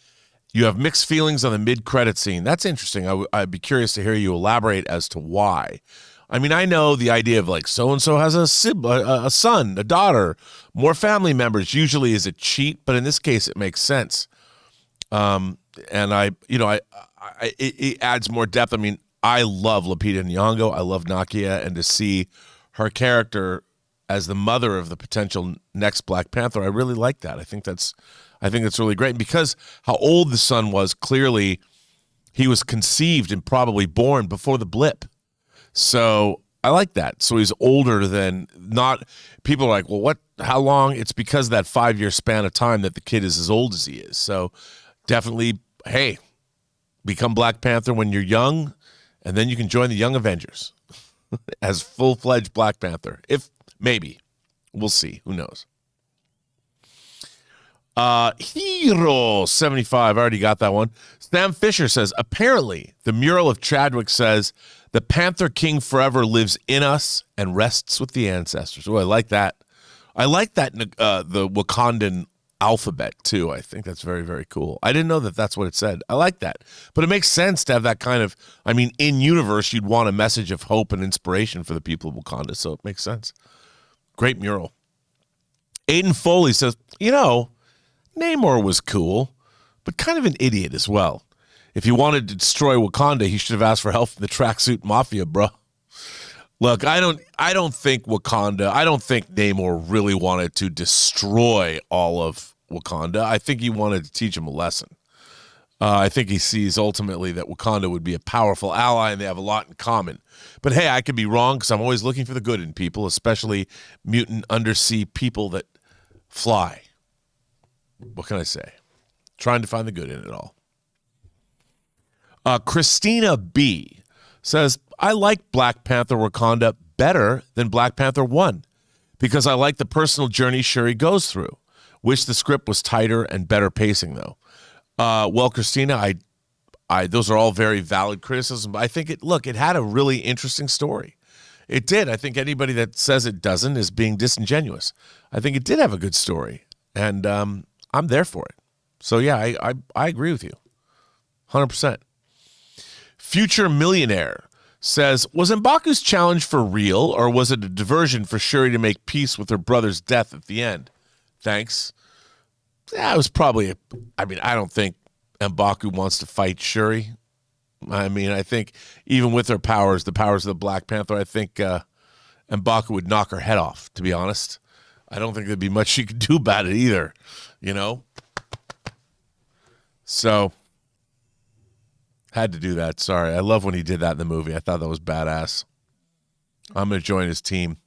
You have mixed feelings on the mid-credit scene. That's interesting. I'd be curious to hear you elaborate as to why. I mean, I know the idea of like so-and-so has a son, a daughter, more family members usually is a cheat, but in this case, it makes sense. And it adds more depth. I mean, I love Lupita Nyong'o. I love Nakia, and to see her character as the mother of the potential next Black Panther. I really like that. I think that's really great. And because how old the son was, clearly he was conceived and probably born before the blip. So I like that. So he's older than not. People are like, well, how long? It's because of that 5-year span of time that the kid is as old as he is. So definitely, hey, become Black Panther when you're young, and then you can join the Young Avengers as full-fledged Black Panther. If maybe. We'll see. Who knows? Hero 75. I already got that one. Sam Fisher says, apparently the mural of Chadwick says, the Panther King forever lives in us and rests with the ancestors. Oh, I like that. I like that, the Wakandan alphabet, too. I think that's very, very cool. I didn't know that that's what it said. I like that. But it makes sense to have that kind of, in universe, you'd want a message of hope and inspiration for the people of Wakanda, so it makes sense. Great mural. Aiden Foley says, Namor was cool, but kind of an idiot as well. If he wanted to destroy Wakanda, he should have asked for help from the tracksuit mafia, bro. Look, I don't think Namor really wanted to destroy all of Wakanda. I think he wanted to teach him a lesson. I think he sees ultimately that Wakanda would be a powerful ally and they have a lot in common. But hey, I could be wrong because I'm always looking for the good in people, especially mutant undersea people that fly. What can I say? Trying to find the good in it all. Christina B. says, I like Black Panther Wakanda better than Black Panther 1 because I like the personal journey Shuri goes through. Wish the script was tighter and better pacing, though. Well, Christina, those are all very valid criticisms. I think it had a really interesting story. It did. I think anybody that says it doesn't is being disingenuous. I think it did have a good story, and I'm there for it. So, yeah, I agree with you 100%. Future Millionaire says, was M'Baku's challenge for real, or was it a diversion for Shuri to make peace with her brother's death at the end? Thanks. Yeah, it was probably I don't think M'Baku wants to fight Shuri. I think even with her powers, the powers of the Black Panther, I think M'Baku would knock her head off, to be honest. I don't think there'd be much she could do about it either, So, had to do that. Sorry. I love when he did that in the movie. I thought that was badass. I'm going to join his team.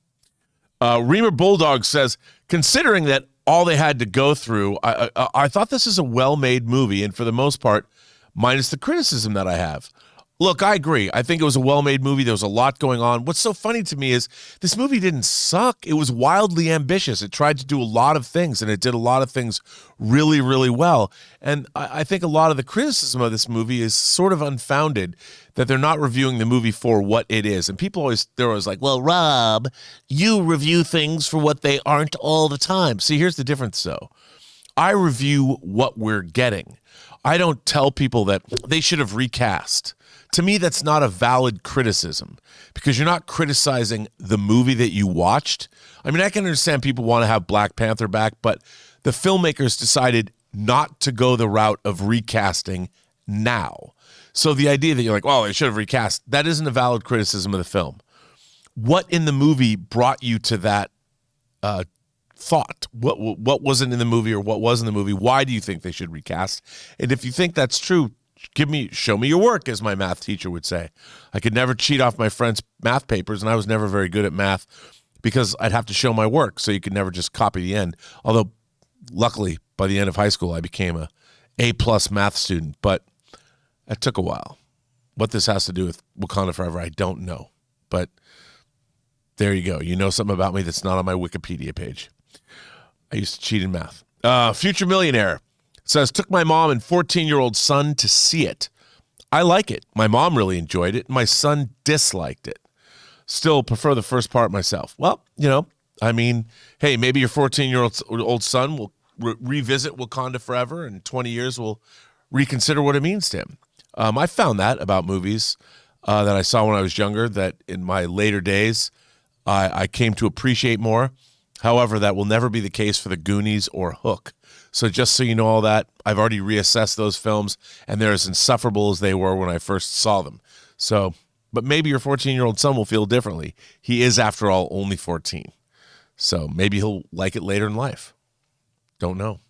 Reamer Bulldog says, considering that all they had to go through, I thought this is a well-made movie, and for the most part, minus the criticism that I have. Look, I agree. I think it was a well-made movie. There was a lot going on. What's so funny to me is this movie didn't suck. It was wildly ambitious. It tried to do a lot of things, and it did a lot of things really, really well. And I think a lot of the criticism of this movie is sort of unfounded, that they're not reviewing the movie for what it is. And they're always like, well, Rob, you review things for what they aren't all the time. See, here's the difference, though. I review what we're getting. I don't tell people that they should have recast. To me, that's not a valid criticism because you're not criticizing the movie that you watched. I can understand people want to have Black Panther back, but the filmmakers decided not to go the route of recasting now. So the idea that you're like, well, they should have recast, that isn't a valid criticism of the film. What in the movie brought you to that thought? What wasn't in the movie or what was in the movie? Why do you think they should recast? And if you think that's true, show me your work, as my math teacher would say. I could never cheat off my friends' math papers, and I was never very good at math because I'd have to show my work, so you could never just copy the end. Although, luckily, by the end of high school, I became a A+ math student, but it took a while. What this has to do with Wakanda Forever, I don't know. But there you go. You know something about me that's not on my Wikipedia page. I used to cheat in math. Future Millionaire says, took my mom and 14-year-old son to see it. I like it. My mom really enjoyed it. My son disliked it. Still prefer the first part myself. Well, hey, maybe your 14-year-old son will revisit Wakanda Forever, and 20 years will reconsider what it means to him. I found that about movies that I saw when I was younger, that in my later days I came to appreciate more. However, that will never be the case for The Goonies or Hook. So just so you know all that, I've already reassessed those films, and they're as insufferable as they were when I first saw them. So, but maybe your 14-year-old son will feel differently. He is, after all, only 14. So maybe he'll like it later in life. Don't know.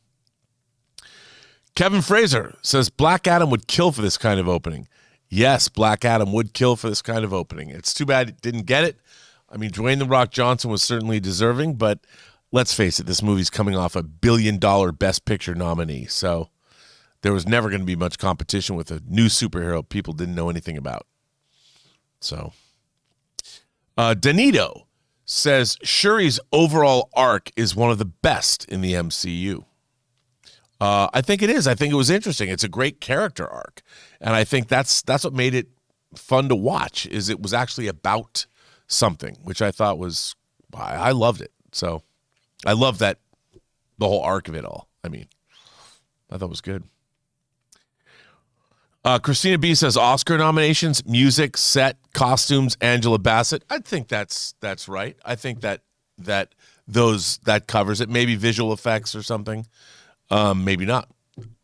Kevin Fraser says Black Adam would kill for this kind of opening. Yes, Black Adam would kill for this kind of opening. It's too bad it didn't get it. I mean, Dwayne The Rock Johnson was certainly deserving, but let's face it, this movie's coming off a $1 billion Best Picture nominee. So there was never going to be much competition with a new superhero people didn't know anything about. So, Danito says Shuri's overall arc is one of the best in the MCU. I think it is. I think it was interesting. It's a great character arc, and I think that's what made it fun to watch. Is it was actually about something, which I thought was I loved it. So I love that the whole arc of it all. I mean, I thought it was good. Christina B says Oscar nominations, music, set, costumes, Angela Bassett. I think that's right. I think that covers it. Maybe visual effects or something. Maybe not.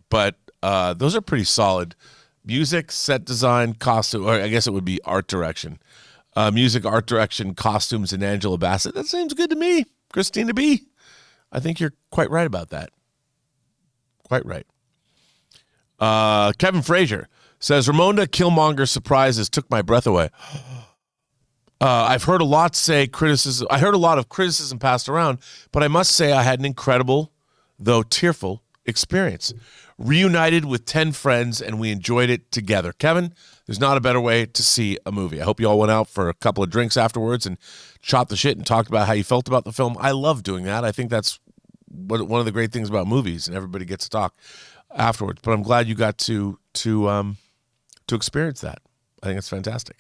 But those are pretty solid. Music, set design, costume, or I guess it would be art direction. Music, art direction, costumes, and Angela Bassett. That seems good to me. Christina B. I think you're quite right about that. Quite right. Kevin Frazier says Ramonda Killmonger's surprises took my breath away. I've heard a lot of criticism passed around, but I must say I had an incredible, though tearful, experience. Reunited with 10 friends, and we enjoyed it together. Kevin, there's not a better way to see a movie. I hope you all went out for a couple of drinks afterwards and shot the shit and talked about how you felt about the film. I love doing that. I think that's one of the great things about movies, and everybody gets to talk afterwards. But I'm glad you got to experience that. I think it's fantastic.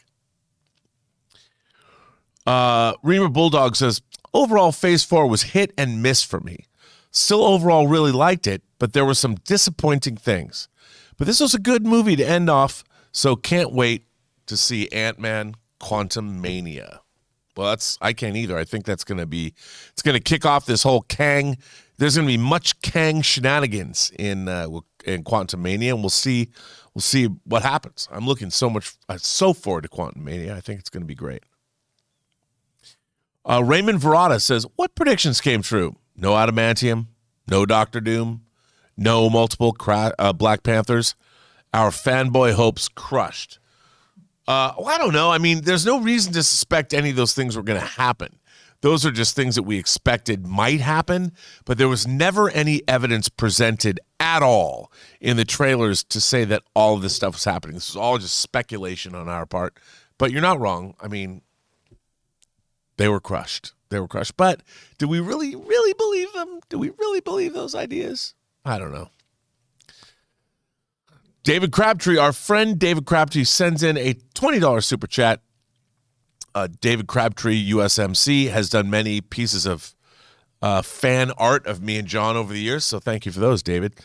Reamer Bulldog says, overall, Phase 4 was hit and miss for me. Still overall really liked it, but there were some disappointing things. But this was a good movie to end off, so can't wait to see Ant-Man Quantumania. Well, I can't either. I think it's going to kick off this whole Kang. There's going to be much Kang shenanigans in Quantumania, and we'll see what happens. I'm looking so forward to Quantumania. I think it's going to be great. Raymond Verada says, what predictions came true? No adamantium, no Doctor Doom, no multiple Black Panthers. Our fanboy hopes crushed. Well, I don't know. I mean, there's no reason to suspect any of those things were going to happen. Those are just things that we expected might happen, but there was never any evidence presented at all in the trailers to say that all of this stuff was happening. This was all just speculation on our part. But you're not wrong. I mean, they were crushed. But do we really, really believe them? Do we really believe those ideas? I don't know. David Crabtree, our friend David Crabtree, sends in a $20 super chat. David Crabtree, USMC, has done many pieces of fan art of me and John over the years, so thank you for those, David.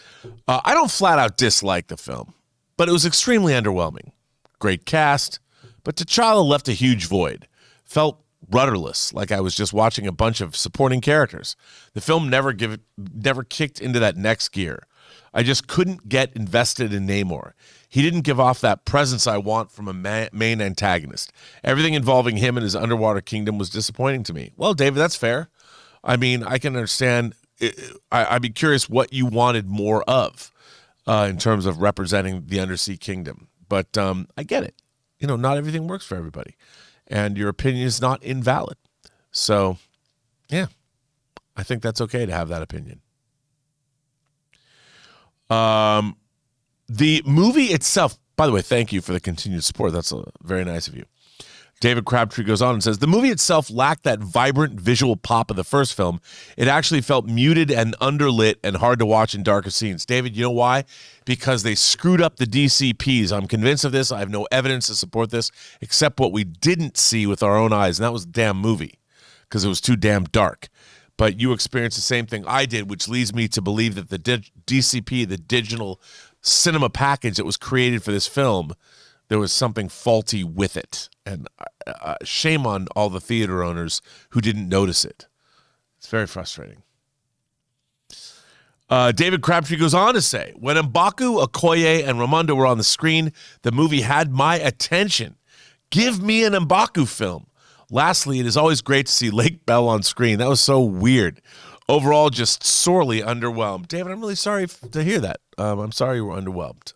I don't flat out dislike the film, but it was extremely underwhelming. Great cast, but T'Challa left a huge void. Felt rudderless, like I was just watching a bunch of supporting characters. The film never kicked into that next gear. I just couldn't get invested in Namor. He didn't give off that presence I want from a main antagonist. Everything involving him and his underwater kingdom was disappointing to me. Well, David, that's fair. I mean, I can understand. I'd be curious what you wanted more of in terms of representing the undersea kingdom. But I get it. Not everything works for everybody. And your opinion is not invalid. So, yeah, I think that's okay to have that opinion. The movie itself, by the way, thank you for the continued support. That's very nice of you. David Crabtree goes on and says, the movie itself lacked that vibrant visual pop of the first film. It actually felt muted and underlit and hard to watch in darker scenes. David, you know why? Because they screwed up the DCPs. I'm convinced of this. I have no evidence to support this except what we didn't see with our own eyes, and that was the damn movie because it was too damn dark. But you experienced the same thing I did, which leads me to believe that the DCP, the digital cinema package that was created for this film, there was something faulty with it. And shame on all the theater owners who didn't notice it. It's very frustrating. David Crabtree goes on to say, when M'Baku, Okoye, and Ramonda were on the screen, the movie had my attention. Give me an M'Baku film. Lastly, it is always great to see Lake Bell on screen. That was so weird. Overall, just sorely underwhelmed. David, I'm really sorry to hear that. I'm sorry you were underwhelmed.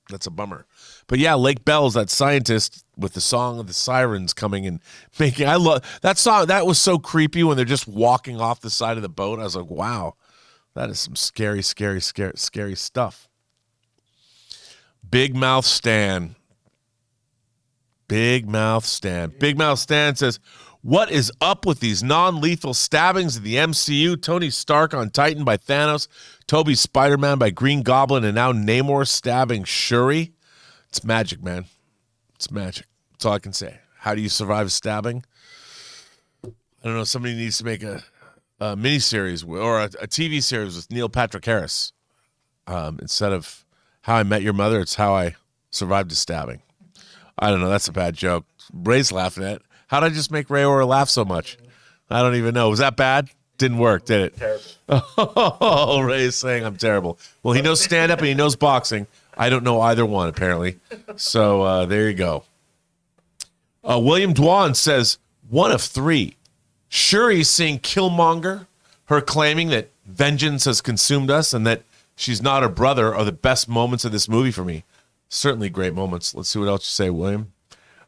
That's a bummer. But yeah, Lake Bell is that scientist with the song of the sirens coming and making. I love that song. That was so creepy when they're just walking off the side of the boat. I was like, wow, that is some scary, scary, scary, scary stuff. Big Mouth Stan. Big Mouth Stan. Big Mouth Stan says, what is up with these non-lethal stabbings of the MCU? Tony Stark on Titan by Thanos, Toby's Spider-Man by Green Goblin, and now Namor stabbing Shuri. It's magic, man. It's magic. That's all I can say. How do you survive a stabbing? I don't know. Somebody needs to make a miniseries or a TV series with Neil Patrick Harris. Instead of How I Met Your Mother, it's How I Survived a Stabbing. I don't know. That's a bad joke. Ray's laughing at it. How did I just make Ray Ora laugh so much? I don't even know. Was that bad? Didn't work, did it? Terrible. Oh, Ray's saying I'm terrible. Well, he knows stand-up and he knows boxing. I don't know either one, apparently. So there you go. William Dwan says, 1 of 3. Shuri seeing Killmonger, her claiming that vengeance has consumed us and that she's not her brother are the best moments of this movie for me. Certainly great moments. Let's see what else you say, William.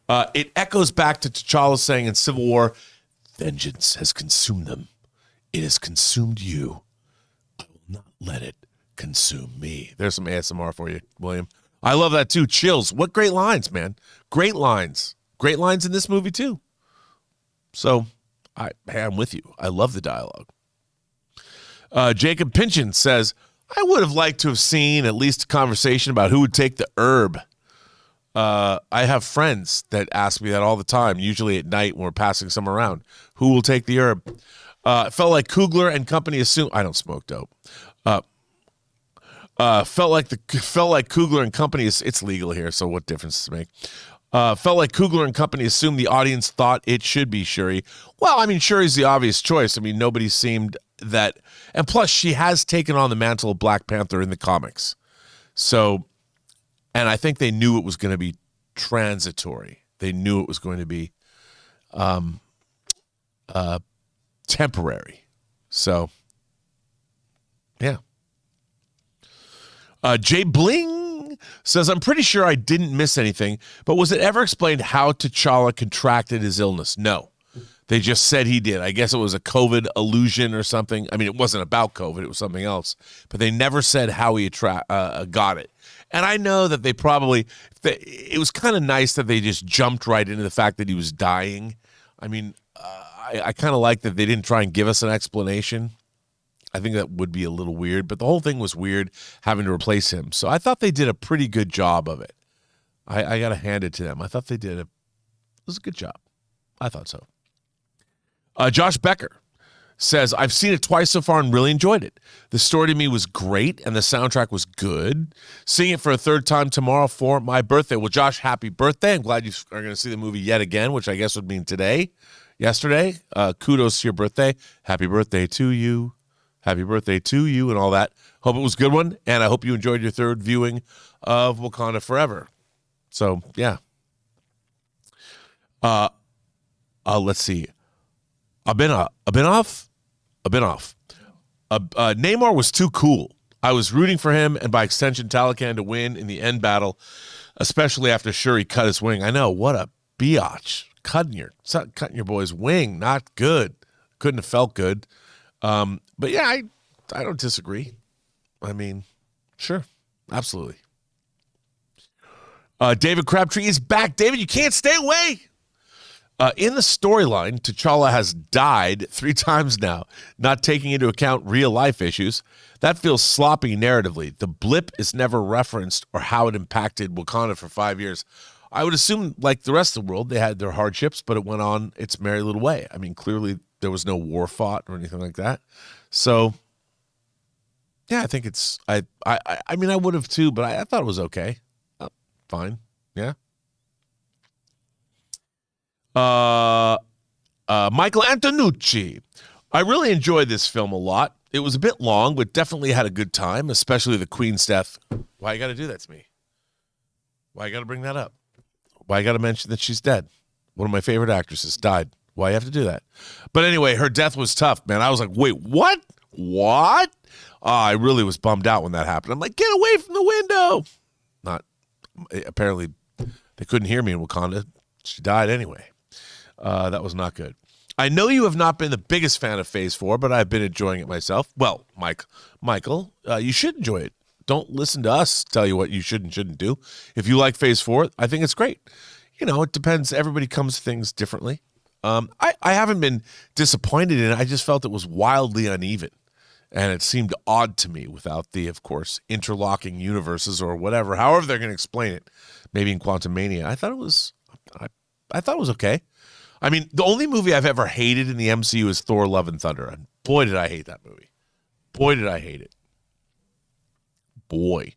It echoes back to T'Challa saying in Civil War, vengeance has consumed them. It has consumed you. I will not let it consume me. There's some ASMR for you, William. I love that too. Chills. What great lines, man. Great lines. Great lines in this movie too. So, I'm with you. I love the dialogue. Jacob Pynchon says, I would have liked to have seen at least a conversation about who would take the herb. I have friends that ask me that all the time, usually at night when we're passing some around. Who will take the herb? It felt like Coogler and company assumed. I don't smoke dope. Felt like Coogler and company it's legal here, so what difference does it make? Felt like Coogler and company assumed the audience thought it should be Shuri. Well, I mean, Shuri's the obvious choice. I mean, nobody seemed that, and plus she has taken on the mantle of Black Panther in the comics. So, and I think they knew it was going to be transitory. They knew it was going to be temporary. So, yeah. Jay Bling says, I'm pretty sure I didn't miss anything, but was it ever explained how T'Challa contracted his illness? No. They just said he did. I guess it was a COVID illusion or something. I mean, it wasn't about COVID. It was something else. But they never said how he got it. And I know that it was kind of nice that they just jumped right into the fact that he was dying. I mean, I kind of like that they didn't try and give us an explanation. I think that would be a little weird. But the whole thing was weird having to replace him. So I thought they did a pretty good job of it. I got to hand it to them. I thought it was a good job. I thought so. Josh Becker says, I've seen it twice so far and really enjoyed it. The story to me was great and the soundtrack was good. Seeing it for a third time tomorrow for my birthday. Well, Josh, happy birthday. I'm glad you are going to see the movie yet again, which I guess would mean yesterday. Kudos to your birthday. Happy birthday to you. Happy birthday to you and all that. Hope it was a good one. And I hope you enjoyed your third viewing of Wakanda Forever. So, yeah. Let's see. I've been off. Namor was too cool. I was rooting for him and by extension Talocan to win in the end battle, especially after Shuri cut his wing. I know, what a biatch. Cutting your boy's wing, not good. Couldn't have felt good. But yeah, I don't disagree. I mean, sure, absolutely. David Crabtree is back. David, you can't stay away. In the storyline, T'Challa has died 3 times now, not taking into account real-life issues. That feels sloppy narratively. The blip is never referenced or how it impacted Wakanda for 5 years. I would assume, like the rest of the world, they had their hardships, but it went on its merry little way. I mean, clearly there was no war fought or anything like that. So, yeah, I think it's – I mean, I would have too, but I thought it was okay. Fine, yeah. Michael Antonucci. I really enjoyed this film a lot. It was a bit long, but definitely had a good time, especially the Queen's death. Why you got to do that to me? Why you got to bring that up? Why you got to mention that she's dead? one of my favorite actresses, died. Why you have to do that? But anyway, her death was tough, man. I was like, wait, what? What? I really was bummed out when that happened. I'm like, get away from the window. Apparently, they couldn't hear me in Wakanda. She died anyway. That was not good. I know you have not been the biggest fan of Phase 4, but I've been enjoying it myself. Well, Michael, you should enjoy it. Don't listen to us tell you what you should and shouldn't do. If you like Phase 4, I think it's great. It depends. Everybody comes to things differently. I haven't been disappointed in it. I just felt it was wildly uneven. And it seemed odd to me without the, of course, interlocking universes or whatever, however they're going to explain it. Maybe in Quantum Mania. I thought it was okay. I mean, the only movie I've ever hated in the MCU is Thor: Love and Thunder. And boy, did I hate that movie. Boy, did I hate it. Boy,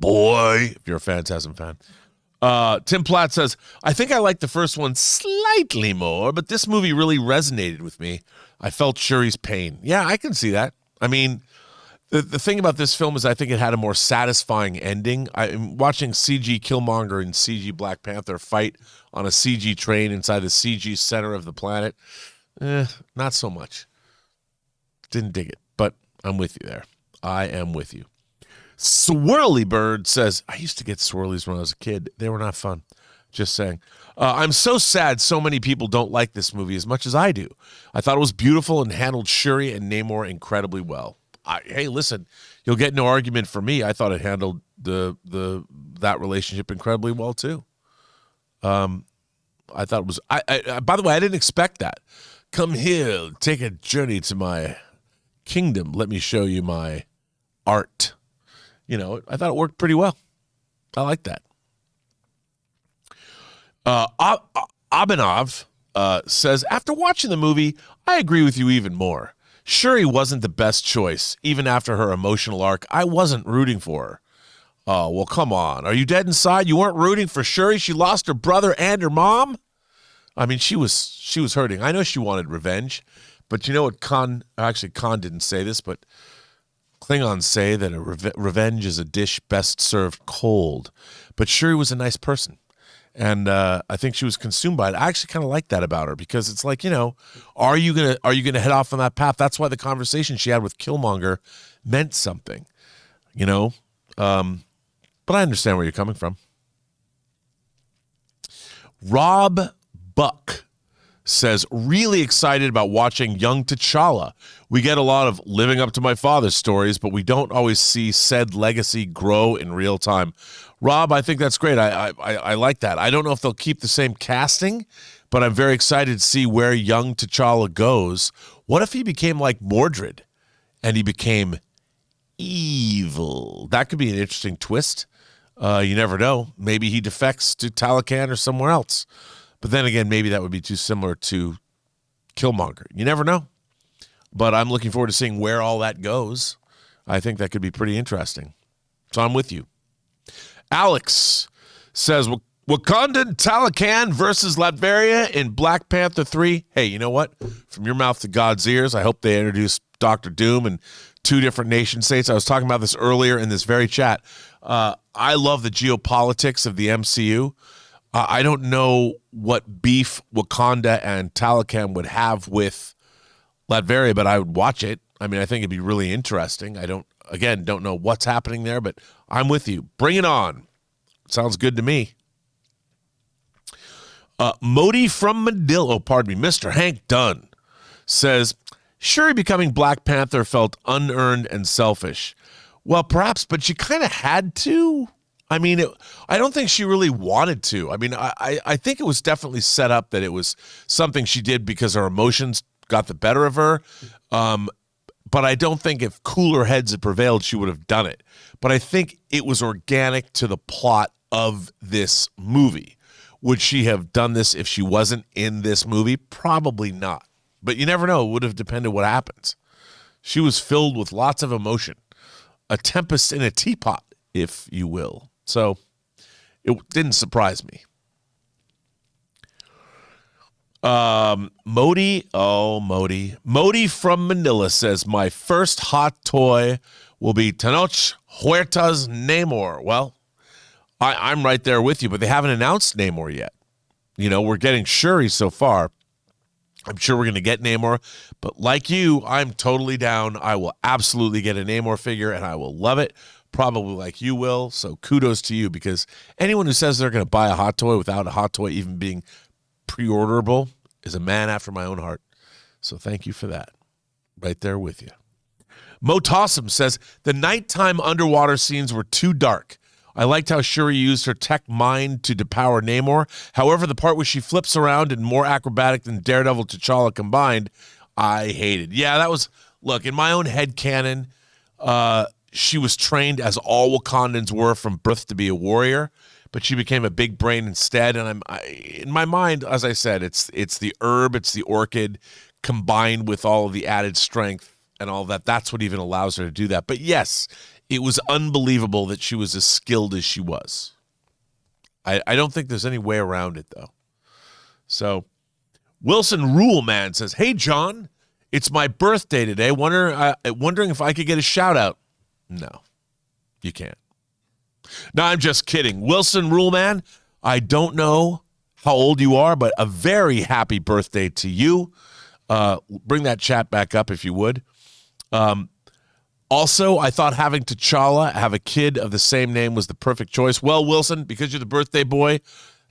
if you're a Phantasm fan. Tim Platt says, I think I liked the first one slightly more, but this movie really resonated with me. I felt Shuri's pain. Yeah, I can see that. I mean, the thing about this film is I think it had a more satisfying ending. I'm watching CG Killmonger and CG Black Panther fight on a CG train inside the CG center of the planet. Not so much. Didn't dig it, but I'm with you there. I am with you. Swirly Bird says, I used to get swirlies when I was a kid. They were not fun. Just saying. I'm so sad so many people don't like this movie as much as I do. I thought it was beautiful and handled Shuri and Namor incredibly well. Hey, listen, you'll get no argument from me. I thought it handled that relationship incredibly well too. I thought it was. I by the way, I didn't expect that. Come here, take a journey to my kingdom. Let me show you my art. I thought it worked pretty well. I like that. Abhinav says, after watching the movie, I agree with you even more. Shuri wasn't the best choice. Even after her emotional arc, I wasn't rooting for her. Oh, well, come on. Are you dead inside? You weren't rooting for Shuri? She lost her brother and her mom? I mean, she was hurting. I know she wanted revenge, but you know what Khan didn't say this, but Klingons say that revenge is a dish best served cold. But Shuri was a nice person. And I think she was consumed by it. I actually kind of like that about her because it's like, are you gonna head off on that path? That's why the conversation she had with Killmonger meant something, But I understand where you're coming from. Rob Buck says, really excited about watching young T'Challa. We get a lot of living up to my father's stories, but we don't always see said legacy grow in real time. Rob, I think that's great. I like that. I don't know if they'll keep the same casting, but I'm very excited to see where young T'Challa goes. What if he became like Mordred and he became evil? That could be an interesting twist. You never know. Maybe he defects to Talokan or somewhere else. But then again, maybe that would be too similar to Killmonger. You never know. But I'm looking forward to seeing where all that goes. I think that could be pretty interesting. So I'm with you. Alex says, Wakanda and Talokan versus Latveria in Black Panther 3. Hey, you know what? From your mouth to God's ears, I hope they introduce Dr. Doom and 2 different nation states. I was talking about this earlier in this very chat. I love the geopolitics of the MCU. I don't know what beef Wakanda and Talokan would have with Latveria, but I would watch it. I mean, I think it'd be really interesting. I don't know what's happening there, but I'm with you. Bring it on. Sounds good to me. Modi from Manila, Mr. Hank Dunn says, Shuri becoming Black Panther felt unearned and selfish. Well, perhaps, but she kind of had to. I mean, I don't think she really wanted to. I mean, I think it was definitely set up that it was something she did because her emotions got the better of her. But I don't think if cooler heads had prevailed, she would have done it. But I think it was organic to the plot of this movie. Would she have done this if she wasn't in this movie? Probably not. But you never know. It would have depended what happens. She was filled with lots of emotion. A tempest in a teapot, if you will. So it didn't surprise me. Modi from Manila says, my first hot toy will be Tenoch Huerta's Namor. Well, I'm right there with you, but they haven't announced Namor yet. You know, we're getting Shuri so far. I'm sure we're going to get Namor, but like you, I'm totally down. I will absolutely get a Namor figure, and I will love it, probably like you will. So kudos to you, because anyone who says they're going to buy a hot toy without a hot toy even being pre-orderable is a man after my own heart. So thank you for that. Right there with you. Mo Tossum says, the nighttime underwater scenes were too dark. I liked how Shuri used her tech mind to depower Namor. However, the part where she flips around and more acrobatic than Daredevil T'Challa combined, I hated. Yeah, that was, look, in my own head canon, she was trained as all Wakandans were from birth to be a warrior, but she became a big brain instead. And in my mind, as I said, it's the herb, it's the orchid combined with all of the added strength and all that. That's what even allows her to do that. But yes, it was unbelievable that she was as skilled as she was. I don't think there's any way around it, though. So Wilson Rule Man says, hey, John, it's my birthday today. Wondering if I could get a shout out. No, you can't. No, I'm just kidding. Wilson Rule Man, I don't know how old you are, but a very happy birthday to you. Bring that chat back up if you would. Also, I thought having T'Challa have a kid of the same name was the perfect choice. Well, Wilson, because you're the birthday boy,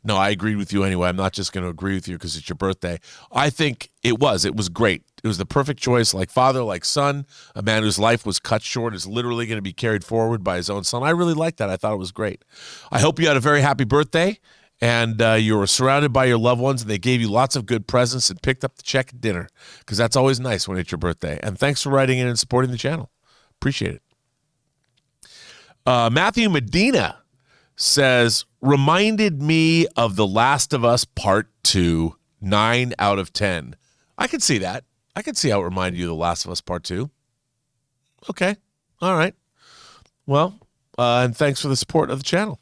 no, I agreed with you anyway. I'm not just going to agree with you because it's your birthday. I think it was great. It was the perfect choice, like father, like son. A man whose life was cut short is literally going to be carried forward by his own son. I really liked that. I thought it was great. I hope you had a very happy birthday, and you were surrounded by your loved ones, and they gave you lots of good presents and picked up the check at dinner, because that's always nice when it's your birthday. And thanks for writing in and supporting the channel. Appreciate it. Matthew Medina says, reminded me of The Last of Us Part 2, 9 out of 10. I can see that. I can see how it reminded you of The Last of Us Part 2. Okay. All right. Well, and thanks for the support of the channel.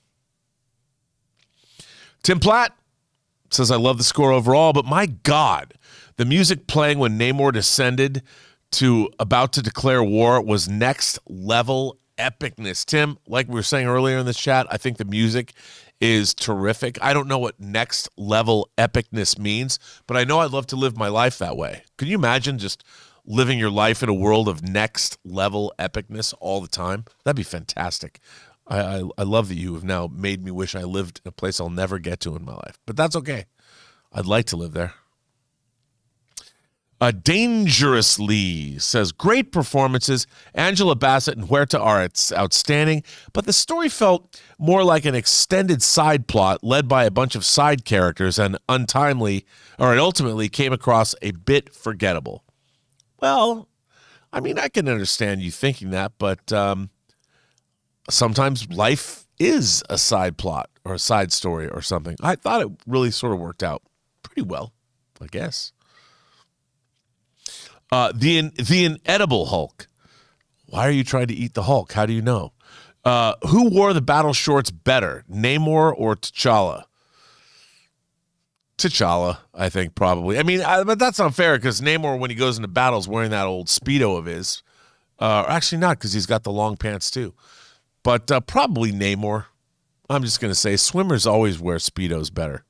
Tim Platt says, I love the score overall, but my God, the music playing when Namor descended to about to declare war was next level epicness. Tim, like we were saying earlier in this chat, I think the music is terrific. I don't know what next level epicness means, but I know I'd love to live my life that way. Can you imagine just living your life in a world of next level epicness all the time? That'd be fantastic. I love that you have now made me wish I lived in a place I'll never get to in my life, but that's okay. I'd like to live there. Dangerously says, great performances. Angela Bassett and Huerta are outstanding, but the story felt more like an extended side plot led by a bunch of side characters and it ultimately came across a bit forgettable. Well, I mean, I can understand you thinking that, but sometimes life is a side plot or a side story or something. I thought it really sort of worked out pretty well, I guess. The inedible Hulk. Why are you trying to eat the Hulk? How do you know? Who wore the battle shorts better, Namor or T'Challa? T'Challa, I think, probably. I mean, but that's not fair, because Namor, when he goes into battle, is wearing that old Speedo of his. Actually not, because he's got the long pants too. But probably Namor. I'm just going to say swimmers always wear Speedos better,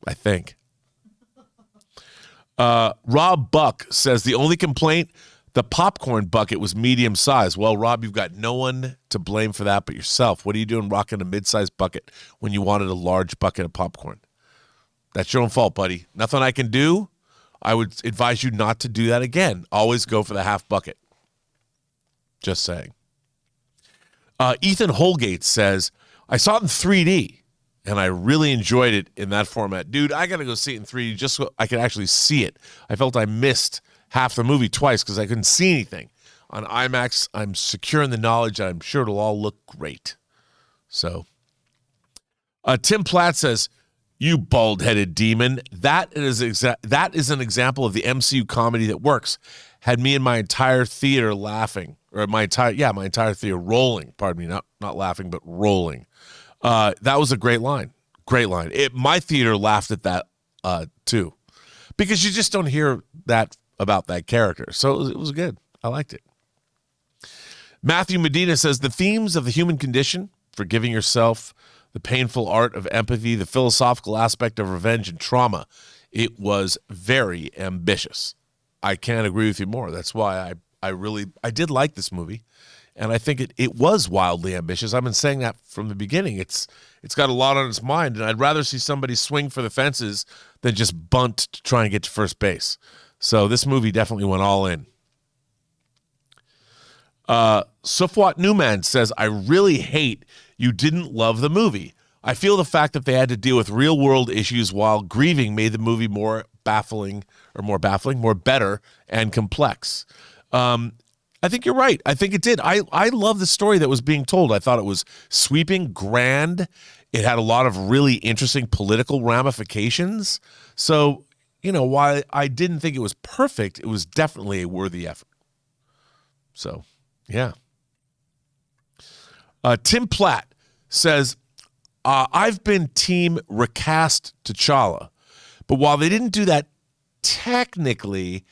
I think. Rob Buck says, the only complaint, the popcorn bucket was medium size. Well, Rob, you've got no one to blame for that but yourself. What are you doing rocking a mid-sized bucket when you wanted a large bucket of popcorn? That's your own fault, buddy. Nothing I can do. I would advise you not to do that again. Always go for the half bucket. Just saying. Ethan Holgate says, I saw it in 3D. And I really enjoyed it in that format. Dude, I got to go see it in 3D just so I could actually see it. I felt I missed half the movie twice because I couldn't see anything. On IMAX, I'm secure in the knowledge that I'm sure it'll all look great. So, Tim Platt says, you bald-headed demon. That is an example of the MCU comedy that works. Had me and my entire theater laughing. Or my entire theater rolling. Pardon me, not laughing, but rolling. That was a great line. Great line. My theater laughed at that too, because you just don't hear that about that character. So it was good. I liked it. Matthew Medina says, the themes of the human condition, forgiving yourself, the painful art of empathy, the philosophical aspect of revenge and trauma. It was very ambitious. I can't agree with you more. That's why I did like this movie, and I think it was wildly ambitious. I've been saying that from the beginning. It's got a lot on its mind, and I'd rather see somebody swing for the fences than just bunt to try and get to first base. So this movie definitely went all in. Sufwat Newman says, I really hate you didn't love the movie. I feel the fact that they had to deal with real world issues while grieving made the movie more better and complex. I think you're right. I think it did. I love the story that was being told. I thought it was sweeping, grand. It had a lot of really interesting political ramifications. So, while I didn't think it was perfect, it was definitely a worthy effort. So, yeah. Tim Platt says, I've been team recast T'Challa, but while they didn't do that technically,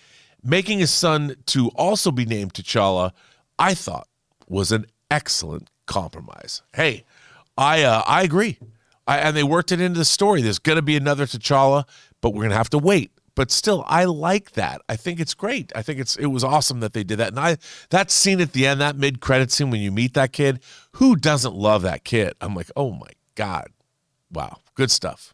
making his son to also be named T'Challa, I thought was an excellent compromise. Hey, I agree. And they worked it into the story. There's going to be another T'Challa, but we're going to have to wait. But still, I like that. I think it's great. I think it was awesome that they did that. And that scene at the end, that mid-credit scene when you meet that kid, who doesn't love that kid? I'm like, oh my God. Wow. Good stuff.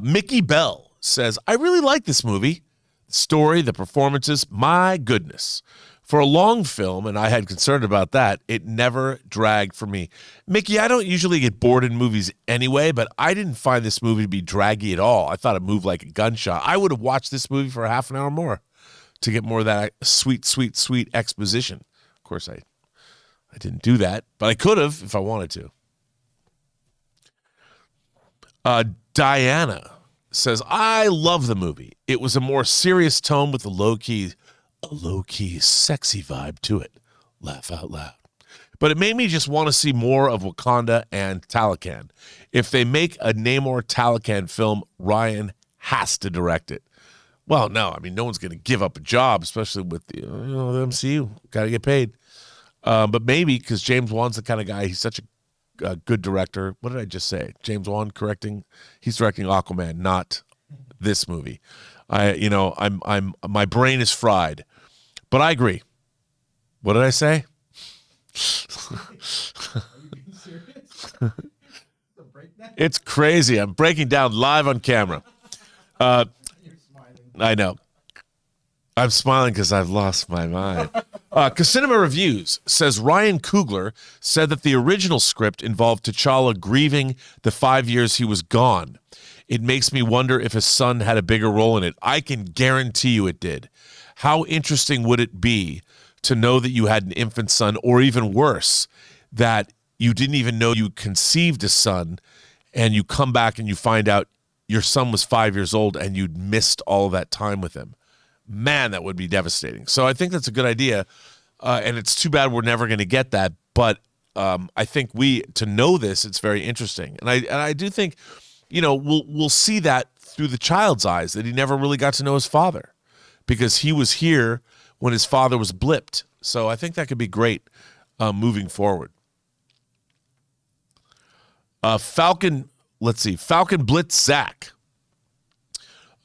Mickey Bell says, I really like this movie. The story, the performances, my goodness. For a long film, and I had concern about that, it never dragged for me. Mickey, I don't usually get bored in movies anyway, but I didn't find this movie to be draggy at all. I thought it moved like a gunshot. I would have watched this movie for a half an hour more to get more of that sweet, sweet, sweet exposition. Of course, I didn't do that, but I could have if I wanted to. Diana says, I love the movie. It was a more serious tone with a low-key sexy vibe to it. Laugh out loud. But it made me just want to see more of Wakanda and Talokan. If they make a Namor Talokan film, Ryan has to direct it. Well, no, I mean, no one's going to give up a job, especially with the MCU. Got to get paid. But maybe because James Wan's the kind of guy, he's such a good director. What did I just say? James Wan he's directing Aquaman, not this movie. My brain is fried. But I agree. What did I say? It's crazy. I'm breaking down live on camera. I know. I'm smiling because I've lost my mind. Cinema Reviews says Ryan Coogler said that the original script involved T'Challa grieving the 5 years he was gone. It makes me wonder if his son had a bigger role in it. I can guarantee you it did. How interesting would it be to know that you had an infant son, or even worse, that you didn't even know you conceived a son, and you come back and you find out your son was 5 years old and you'd missed all of that time with him. Man, that would be devastating. So I think that's a good idea, and it's too bad we're never going to get that. But I think to know this, it's very interesting, and I do think, we'll see that through the child's eyes, that he never really got to know his father because he was here when his father was blipped. So I think that could be great moving forward. Falcon Blitz Zach.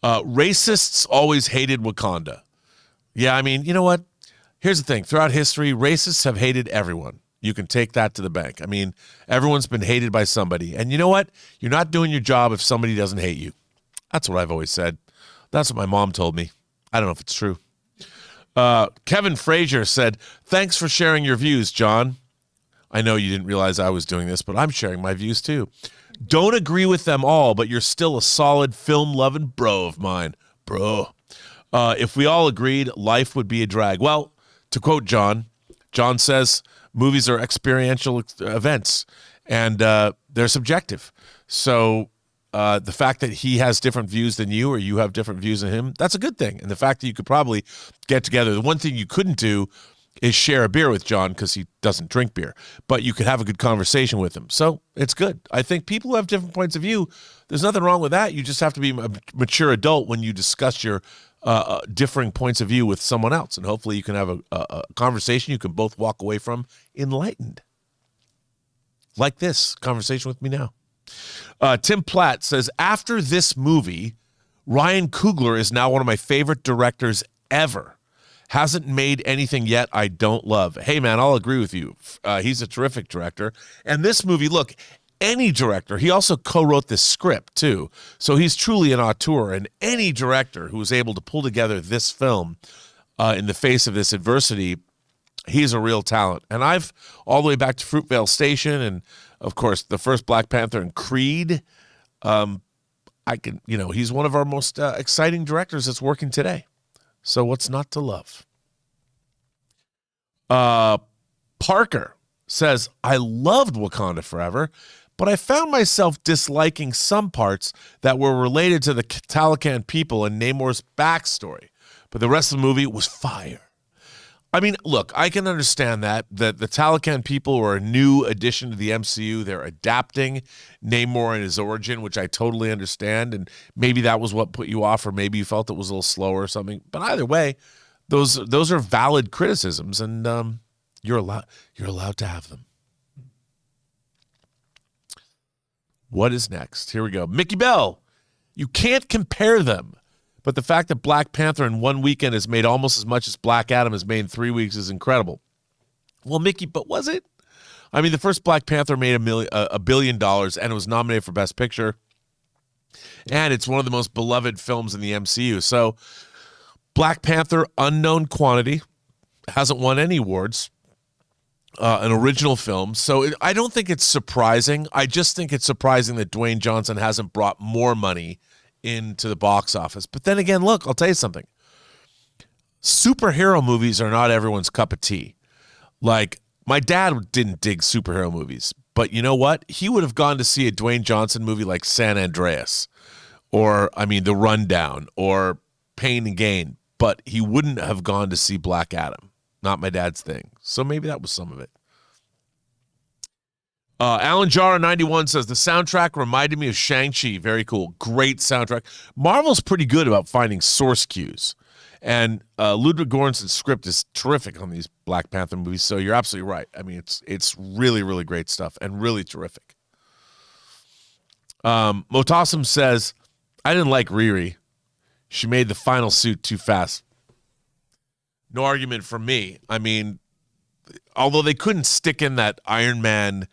Racists always hated Wakanda. Yeah, I mean, you know what? Here's the thing. Throughout history, racists have hated everyone. You can take that to the bank. I mean, everyone's been hated by somebody. And you know what? You're not doing your job if somebody doesn't hate you. That's what I've always said. That's what my mom told me. I don't know if it's true. Kevin Frazier said, thanks for sharing your views, John. I know you didn't realize I was doing this, but I'm sharing my views too. Don't agree with them all, but you're still a solid film-loving bro of mine. Bro. If we all agreed, life would be a drag. Well, to quote John says, movies are experiential events, and they're subjective. So the fact that he has different views than you, or you have different views than him, that's a good thing. And the fact that you could probably get together. The one thing you couldn't do is share a beer with John because he doesn't drink beer. But you could have a good conversation with him. So it's good. I think people who have different points of view, there's nothing wrong with that. You just have to be a mature adult when you discuss your differing points of view with someone else. And hopefully you can have a conversation you can both walk away from enlightened. like this conversation with me now. Tim Platt says, after this movie, Ryan Coogler is now one of my favorite directors ever. Hasn't made anything yet I don't love. Hey, man, I'll agree with you. He's a terrific director. And this movie, look, any director, he also co-wrote this script, too. So he's truly an auteur. And any director who was able to pull together this film in the face of this adversity, he's a real talent. And I've, all the way back to Fruitvale Station and, of course, the first Black Panther and Creed, he's one of our most exciting directors that's working today. So what's not to love? Parker says, I loved Wakanda Forever, but I found myself disliking some parts that were related to the Talokan people and Namor's backstory. But the rest of the movie was fire. I mean, look, I can understand that the Talokan people are a new addition to the MCU. They're adapting Namor and his origin, which I totally understand. And maybe that was what put you off, or maybe you felt it was a little slower or something. But either way, those are valid criticisms, and you're allowed to have them. What is next? Here we go. Mickey Bell, you can't compare them. But the fact that Black Panther in one weekend has made almost as much as Black Adam has made in 3 weeks is incredible. Well, Mickey, but was it? I mean, the first Black Panther made $1 billion, and it was nominated for Best Picture. And it's one of the most beloved films in the MCU. So Black Panther, unknown quantity, hasn't won any awards. An original film. So I don't think it's surprising. I just think it's surprising that Dwayne Johnson hasn't brought more money into the box office. But then again, look, I'll tell you something. Superhero movies are not everyone's cup of tea. Like, my dad didn't dig superhero movies, but you know what? He would have gone to see a Dwayne Johnson movie like San Andreas, or, The Rundown, or Pain and Gain, but he wouldn't have gone to see Black Adam. Not my dad's thing. So maybe that was some of it. Alan Jara 91 says, the soundtrack reminded me of Shang-Chi. Very cool. Great soundtrack. Marvel's pretty good about finding source cues. And Ludwig Göransson's script is terrific on these Black Panther movies, so you're absolutely right. I mean, it's really, really great stuff and really terrific. Motassem says, I didn't like Riri. She made the final suit too fast. No argument from me. I mean, although they couldn't stick in that Iron Man,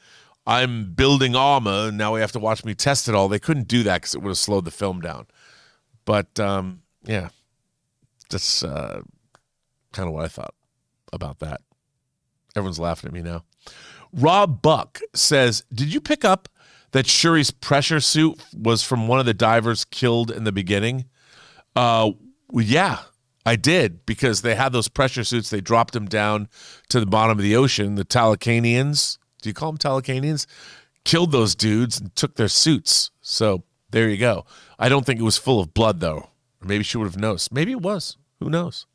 I'm building armor, and now we have to watch me test it all. They couldn't do that because it would have slowed the film down. But, yeah, that's kind of what I thought about that. Everyone's laughing at me now. Rob Buck says, did you pick up that Shuri's pressure suit was from one of the divers killed in the beginning? Yeah, I did, because they had those pressure suits. They dropped them down to the bottom of the ocean. The Talakanians, do you call them Talakanians? Killed those dudes and took their suits. So there you go. I don't think it was full of blood, though. Or maybe she would have noticed. Maybe it was. Who knows?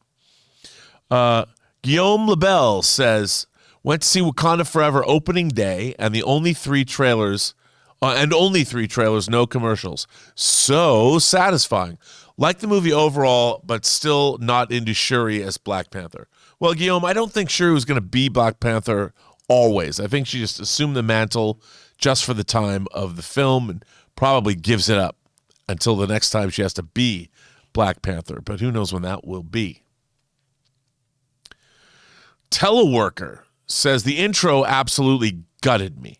Guillaume Lebel says, went to see Wakanda Forever opening day, and only three trailers, no commercials. So satisfying. Like the movie overall, but still not into Shuri as Black Panther. Well, Guillaume, I don't think Shuri was going to be Black Panther always. I think she just assumed the mantle just for the time of the film and probably gives it up until the next time she has to be Black Panther. But who knows when that will be. Teleworker says, the intro absolutely gutted me.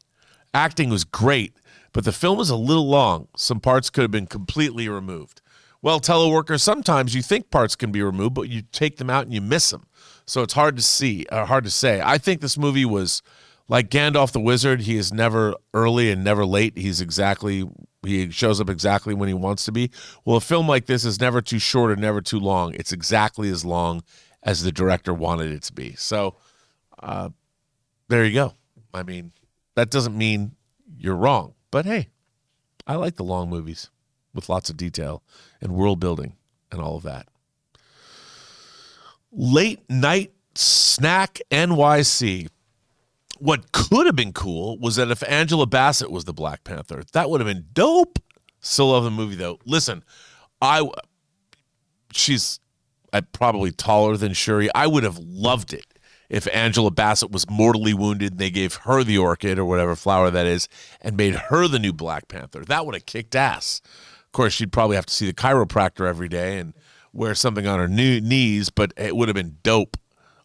Acting was great, but the film is a little long. Some parts could have been completely removed. Well, Teleworker, sometimes you think parts can be removed, but you take them out and you miss them. So it's hard to say. I think this movie was like Gandalf the Wizard. He is never early and never late. He shows up exactly when he wants to be. Well, a film like this is never too short or never too long. It's exactly as long as the director wanted it to be. So there you go. I mean, that doesn't mean you're wrong. But hey, I like the long movies with lots of detail and world building and all of that. Late Night Snack NYC. What could have been cool was that if Angela Bassett was the Black Panther, that would have been dope. Still love the movie, though. Listen, she's probably taller than Shuri. I would have loved it if Angela Bassett was mortally wounded and they gave her the orchid or whatever flower that is and made her the new Black Panther. That would have kicked ass. Of course, she'd probably have to see the chiropractor every day and wear something on her knees, but it would have been dope.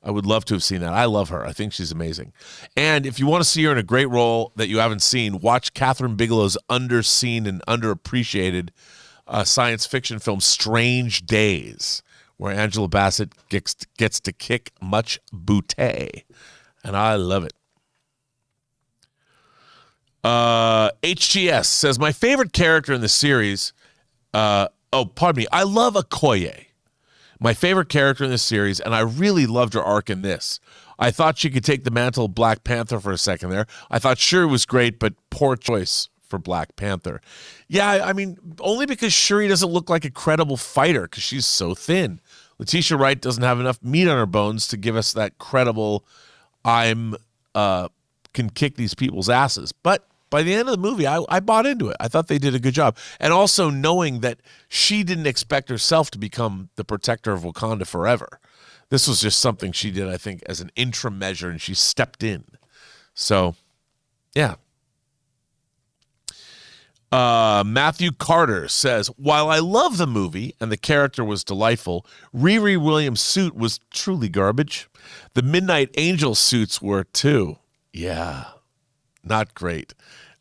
I would love to have seen that. I love her. I think she's amazing. And if you want to see her in a great role that you haven't seen, watch Catherine Bigelow's underseen and underappreciated science fiction film Strange Days, where Angela Bassett gets to kick much booty. And I love it. HGS says, my favorite character in the series, I love Okoye. My favorite character in this series, and I really loved her arc in this. I thought she could take the mantle of Black Panther for a second there. I thought Shuri was great, but poor choice for Black Panther. Yeah, I mean, only because Shuri doesn't look like a credible fighter because she's so thin. Letitia Wright doesn't have enough meat on her bones to give us that credible, can kick these people's asses. But by the end of the movie, I bought into it. I thought they did a good job. And also knowing that she didn't expect herself to become the protector of Wakanda forever. This was just something she did, I think, as an interim measure, and she stepped in. So, yeah. Matthew Carter says, while I love the movie and the character was delightful, Riri Williams' suit was truly garbage. The Midnight Angel suits were too. Yeah. Not great.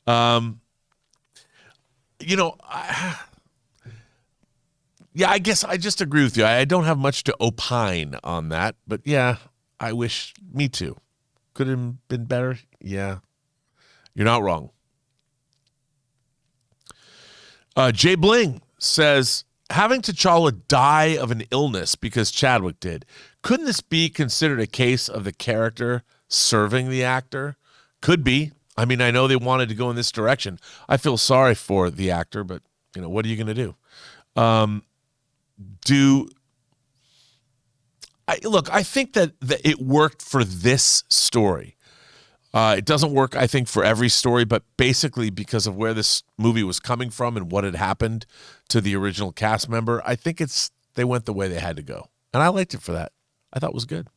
I guess I just agree with you. I don't have much to opine on that, but yeah, I wish, me too. Could have been better. Yeah, you're not wrong. Jay Bling says, having T'Challa die of an illness because Chadwick did, couldn't this be considered a case of the character serving the actor? Could be. I mean, I know they wanted to go in this direction. I feel sorry for the actor, but, what are you going to do? I think that it worked for this story. It doesn't work, I think, for every story, but basically because of where this movie was coming from and what had happened to the original cast member, I think they went the way they had to go. And I liked it for that. I thought it was good.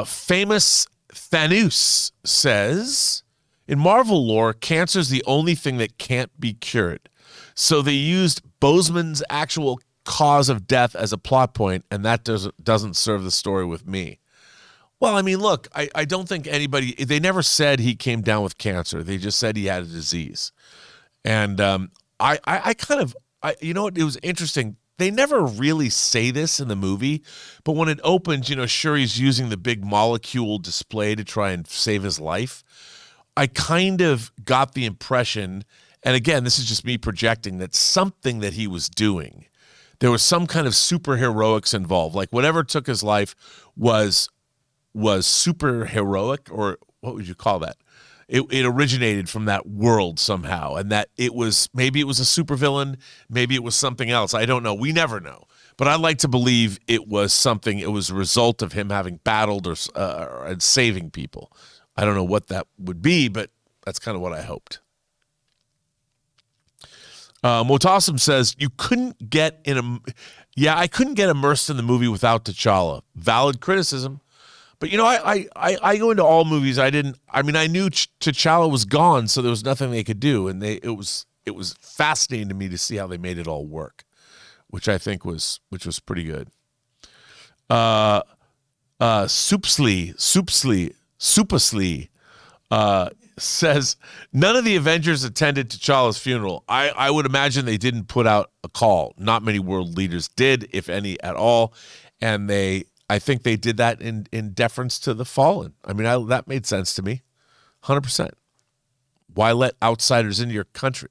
Famous Thanos says, in Marvel lore, cancer is the only thing that can't be cured. So they used Boseman's actual cause of death as a plot point, and that doesn't serve the story with me. Well, I mean, look, I don't think they never said he came down with cancer. They just said he had a disease. And it was interesting. They never really say this in the movie, but when it opens, Shuri's using the big molecule display to try and save his life. I kind of got the impression, and again, this is just me projecting, that something that he was doing, there was some kind of superheroics involved. Like whatever took his life was super heroic, or what would you call that? It originated from that world somehow, and that maybe it was a supervillain, maybe it was something else. I don't know. We never know. But I like to believe it was a result of him having battled and saving people. I don't know what that would be, but that's kind of what I hoped. Motassim says, I couldn't get immersed in the movie without T'Challa. Valid criticism. But, I go into all movies. I knew T'Challa was gone, so there was nothing they could do. And it was fascinating to me to see how they made it all work, which I think was pretty good. Soupsly says, none of the Avengers attended T'Challa's funeral. I would imagine they didn't put out a call. Not many world leaders did, if any at all. And I think they did that in deference to the fallen. I mean, that made sense to me, 100%. Why let outsiders into your country?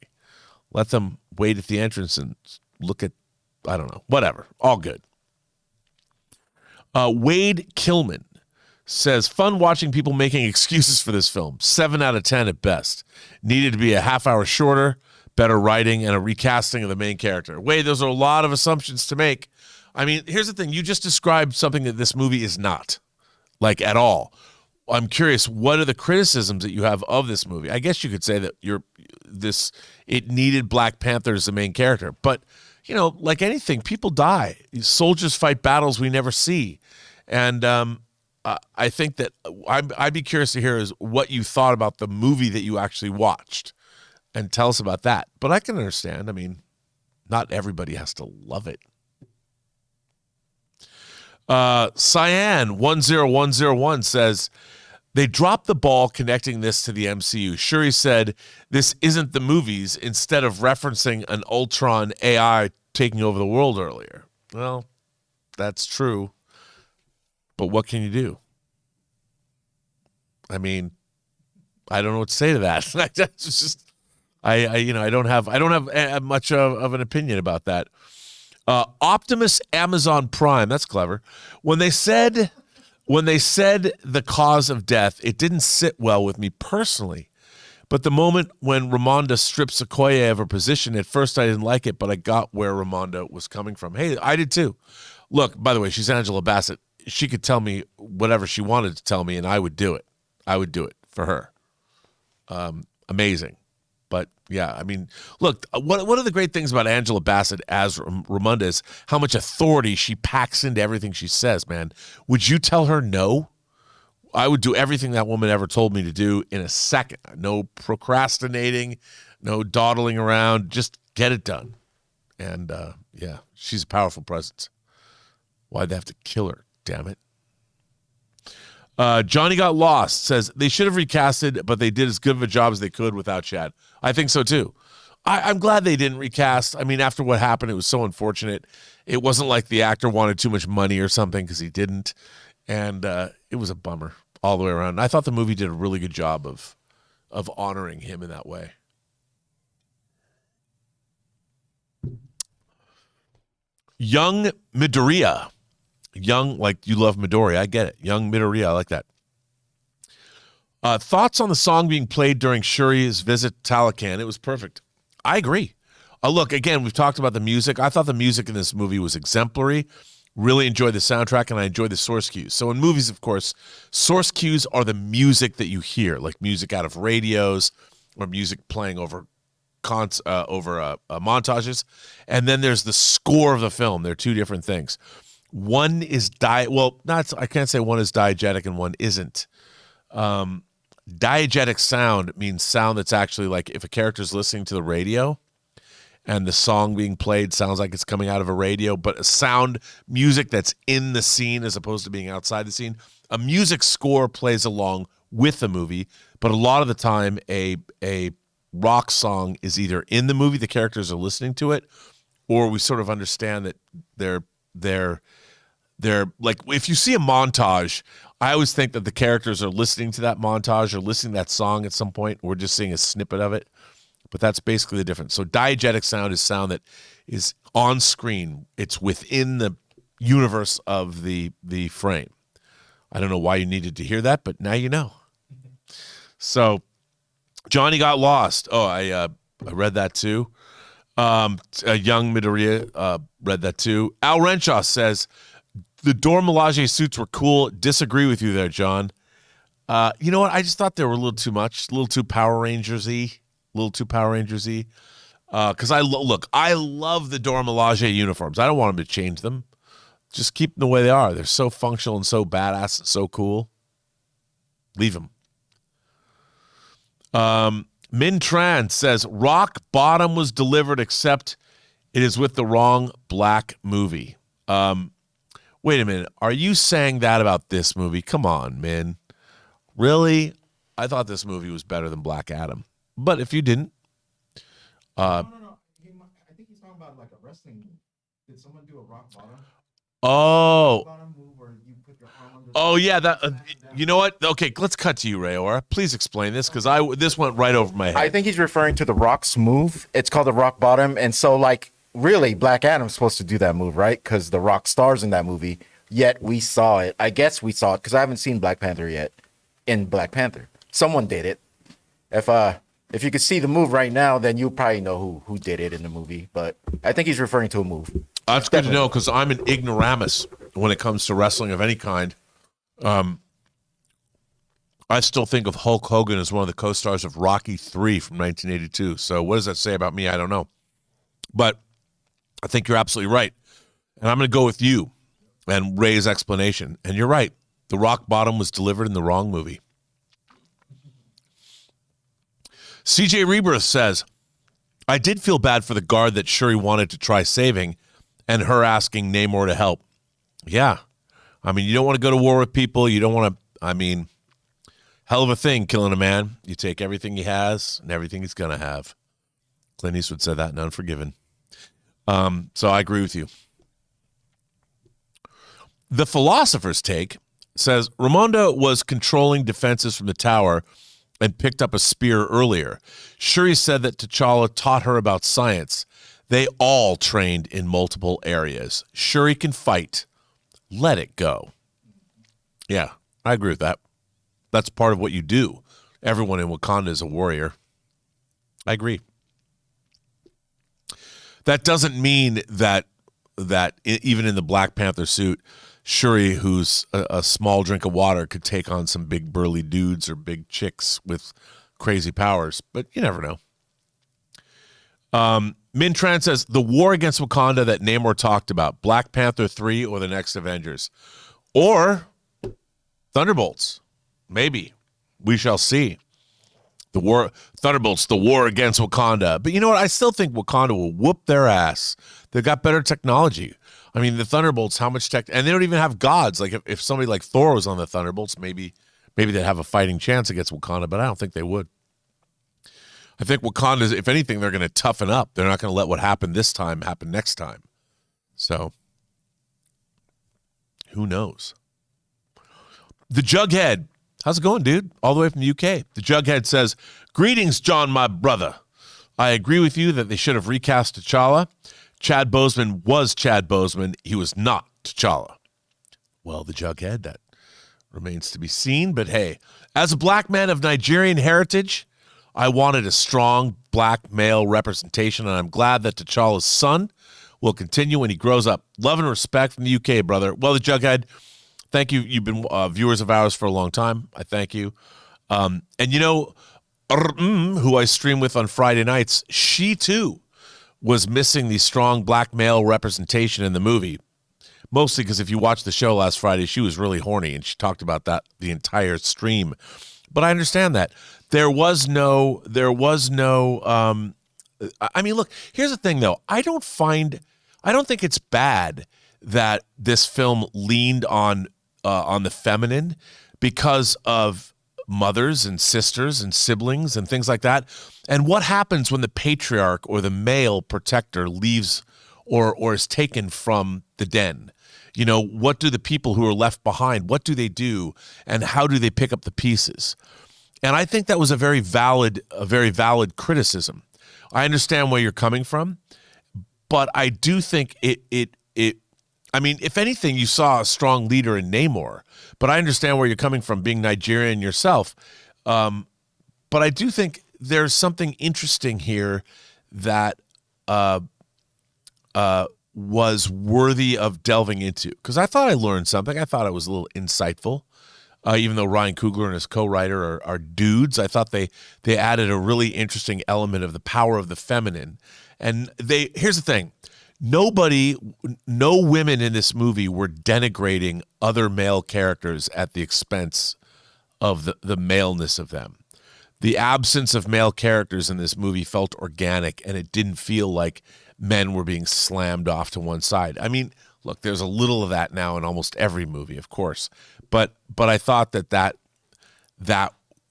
Let them wait at the entrance and look at, I don't know, whatever. All good. Wade Killman says, fun watching people making excuses for this film. 7 out of 10 at best. Needed to be a half hour shorter, better writing, and a recasting of the main character. Wade, those are a lot of assumptions to make. I mean, here's the thing. You just described something that this movie is not, like, at all. I'm curious, what are the criticisms that you have of this movie? I guess you could say that it needed Black Panther as the main character. But, like anything, people die. Soldiers fight battles we never see. And I think that I'd be curious to hear is what you thought about the movie that you actually watched, and tell us about that. But I can understand. I mean, not everybody has to love it. Cyan10101 says, they dropped the ball connecting this to the MCU. Shuri said this isn't the movies instead of referencing an Ultron AI taking over the world earlier. Well, that's true. But what can you do? I mean, I don't know what to say to that. It's just, I don't have much of an opinion about that. Optimus Amazon Prime, that's clever. When they said the cause of death, it didn't sit well with me personally. But the moment when Ramonda stripped Sequoia of her position, at first I didn't like it, but I got where Ramonda was coming from. Hey, I did too. Look, by the way, she's Angela Bassett. She could tell me whatever she wanted to tell me, and I would do it. I would do it for her. Amazing. But yeah, I mean, look, one of the great things about Angela Bassett as Ramonda is how much authority she packs into everything she says, man. Would you tell her no? I would do everything that woman ever told me to do in a second. No procrastinating, no dawdling around, just get it done. And yeah, she's a powerful presence. Why'd they have to kill her? Damn it. Johnny Got Lost says they should have recasted, but they did as good of a job as they could without Chad. I think so too. I'm glad they didn't recast. I mean, after what happened, it was so unfortunate. It wasn't like the actor wanted too much money or something, because he didn't. And it was a bummer all the way around. And I thought the movie did a really good job of honoring him in that way. Young Midoriya. Young, like you love Midori. I get it. Young Midoriya. I like that. Thoughts on the song being played during Shuri's visit to Talocan? It was perfect. I agree. Look, again, we've talked about the music. I thought the music in this movie was exemplary. Really enjoyed the soundtrack, and I enjoyed the source cues. So in movies, of course, source cues are the music that you hear, like music out of radios or music playing over montages. And then there's the score of the film. They're two different things. One is I can't say one is diegetic and one isn't. Diegetic sound means sound that's actually like if a character's listening to the radio and the song being played sounds like it's coming out of a radio, but a sound music that's in the scene as opposed to being outside the scene. A music score plays along with the movie, but a lot of the time a rock song is either in the movie, the characters are listening to it, or we sort of understand that they're like, if you see a montage, I always think that the characters are listening to that montage or listening to that song at some point. We're just seeing a snippet of it, but that's basically the difference. So diegetic sound is sound that is on screen. It's within the universe of the frame. I don't know why you needed to hear that, but now you know. So Johnny Got Lost. Oh, I read that too. Young Midoriya read that too. Al Renshaw says, the Dora Milaje suits were cool. Disagree with you there, John. You know what? I just thought they were a little too much, a little too Power Rangers-y. Because I love the Dora Milaje uniforms. I don't want them to change them. Just keep them the way they are. They're so functional and so badass and so cool. Leave them. Min Tran says, Rock Bottom was delivered, except it is with the wrong black movie. Wait a minute. Are you saying that about this movie? Come on, Min. Really? I thought this movie was better than Black Adam. But if you didn't. No. I think he's talking about like a wrestling move. Did someone do a rock bottom? Oh. Rock bottom move where you put your arm under you know what? Okay, let's cut to you, Rayora. Please explain this, because this went right over my head. I think he's referring to the Rock's move. It's called the rock bottom. And so, like, really, Black Adam's supposed to do that move, right? Because the Rock stars in that movie. Yet we saw it. I guess we saw it because I haven't seen Black Panther yet. In Black Panther, someone did it. If you could see the move right now, then you probably know who did it in the movie. But I think he's referring to a move. That's good to know, because I'm an ignoramus when it comes to wrestling of any kind. I still think of Hulk Hogan as one of the co-stars of Rocky III from 1982. So what does that say about me? I don't know. But I think you're absolutely right. And I'm going to go with you. and Ray's explanation. And you're right. The rock bottom was delivered in the wrong movie. CJ Rebirth says, I did feel bad for the guard that Shuri wanted to try saving and her asking Namor to help. Yeah. I mean, you don't want to go to war with people. You don't want to, hell of a thing killing a man. You take everything he has and everything he's going to have. Clint Eastwood said that in Unforgiven. So I agree with you. The Philosopher's Take says Ramonda was controlling defenses from the tower and picked up a spear earlier. Shuri said that T'Challa taught her about science. They all trained in multiple areas. Shuri can fight. Let it go. Yeah, I agree with that. That's part of what you do. Everyone in Wakanda is a warrior. I agree. That doesn't mean that even in the Black Panther suit, Shuri, who's a small drink of water, could take on some big burly dudes or big chicks with crazy powers, but you never know. Min Tran says, the war against Wakanda that Namor talked about, Black Panther 3 or the next Avengers. Or Thunderbolts. Maybe. We shall see. The war, Thunderbolts, the war against Wakanda. But you know what? I still think Wakanda will whoop their ass. They've got better technology. I mean, the Thunderbolts, how much tech, and they don't even have gods. Like if somebody like Thor was on the Thunderbolts, maybe they'd have a fighting chance against Wakanda, but I don't think they would. I think Wakanda, if anything, they're going to toughen up. They're not going to let what happened this time happen next time. So, who knows? The Jughead. How's it going, dude? All the way from the UK. The Jughead says, greetings, John, my brother. I agree with you that they should have recast T'Challa. Chad Boseman was Chad Boseman. He was not T'Challa. Well, the Jughead, that remains to be seen. But hey, as a black man of Nigerian heritage, I wanted a strong black male representation, and I'm glad that T'Challa's son will continue when he grows up. Love and respect from the UK, brother. Well, the Jughead, thank you. You've been viewers of ours for a long time. I thank you. And you know, who I stream with on Friday nights, she too was missing the strong black male representation in the movie. Mostly because if you watched the show last Friday, she was really horny, and she talked about that the entire stream. But I understand that. There was no, I mean, look, here's the thing though. I don't think it's bad that this film leaned on the feminine because of mothers and sisters and siblings and things like that. And what happens when the patriarch or the male protector leaves or is taken from the den? You know, what do the people who are left behind, what do they do, and how do they pick up the pieces? And I think that was a very valid criticism. I understand where you're coming from, but I do think I mean, if anything, you saw a strong leader in Namor, but I understand where you're coming from, being Nigerian yourself. But I do think there's something interesting here that was worthy of delving into, because I thought I learned something. I thought it was a little insightful. Even though Ryan Coogler and his co-writer are dudes, I thought they added a really interesting element of the power of the feminine. And here's the thing. No women in this movie were denigrating other male characters at the expense of the maleness of them. The absence of male characters in this movie felt organic, and it didn't feel like men were being slammed off to one side. I mean, look, there's a little of that now in almost every movie, of course. But I thought that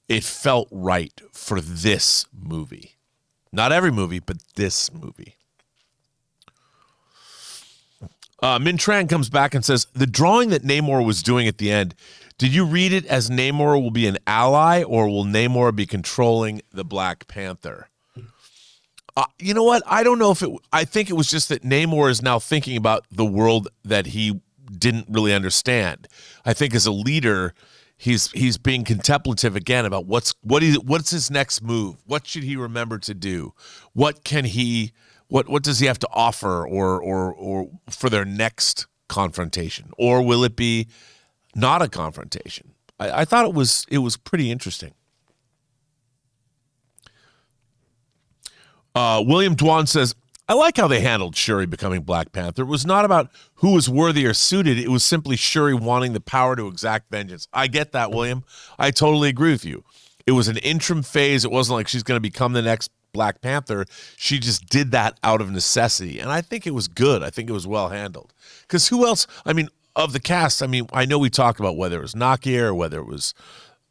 it felt right for this movie. Not every movie, but this movie. Min Tran comes back and says, the drawing that Namor was doing at the end, did you read it as Namor will be an ally, or will Namor be controlling the Black Panther? You know what? I don't know I think it was just that Namor is now thinking about the world that he didn't really understand. I think as a leader, he's being contemplative again about what's his next move? What should he remember to do? What can he what does he have to offer or for their next confrontation? Or will it be not a confrontation? I thought it was pretty interesting. William Dwan says, I like how they handled Shuri becoming Black Panther. It was not about who was worthy or suited. It was simply Shuri wanting the power to exact vengeance. I get that, William. I totally agree with you. It was an interim phase. It wasn't like she's going to become the next Black Panther. She just did that out of necessity. And I think it was good. I think it was well handled. Because who else? I mean, of the cast, I mean, I know we talked about whether it was Nakia or whether it was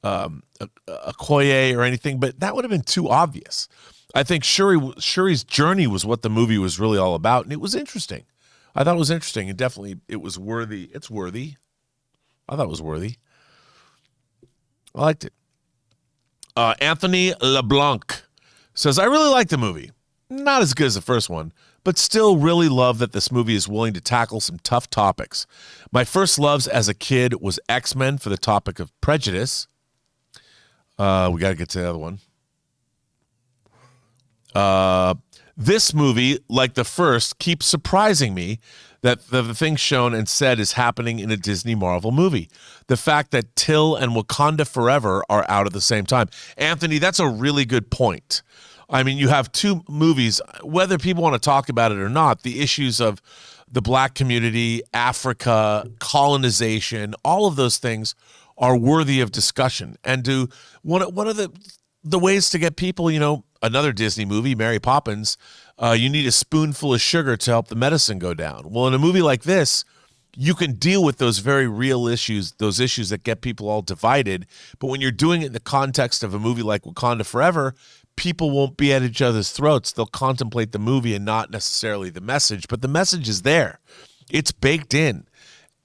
Okoye or anything, but that would have been too obvious. I think Shuri's journey was what the movie was really all about, and it was interesting. I thought it was interesting, and definitely it was worthy. It's worthy. I thought it was worthy. I liked it. Anthony LeBlanc says, I really like the movie. Not as good as the first one, but still really love that this movie is willing to tackle some tough topics. My first loves as a kid was X-Men for the topic of prejudice. We got to get to the other one. This movie, like the first, keeps surprising me that the things shown and said is happening in a Disney Marvel movie. The fact that Till and Wakanda Forever are out at the same time. Anthony, that's a really good point. I mean, you have two movies, whether people want to talk about it or not, the issues of the Black community, Africa, colonization, all of those things are worthy of discussion. And one of the ways to get people, another Disney movie, Mary Poppins, you need a spoonful of sugar to help the medicine go down. Well, in a movie like this, you can deal with those very real issues, those issues that get people all divided. But when you're doing it in the context of a movie like Wakanda Forever, people won't be at each other's throats. They'll contemplate the movie and not necessarily the message. But the message is there. It's baked in.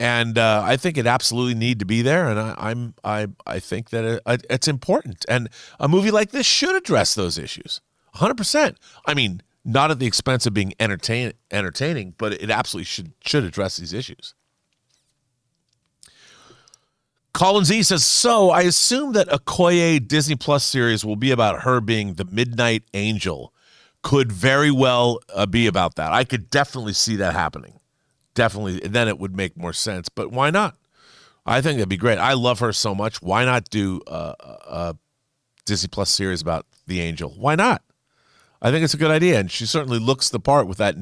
And I think it absolutely need to be there, and I think that it's important. And a movie like this should address those issues, 100%. I mean, not at the expense of being entertaining, but it absolutely should address these issues. Colin Z says, so I assume that Okoye Disney Plus series will be about her being the Midnight Angel. Could very well be about that. I could definitely see that happening. Definitely, then it would make more sense. But why not? I think that'd be great. I love her so much. Why not do a Disney Plus series about the Angel? Why not? I think it's a good idea, and she certainly looks the part with that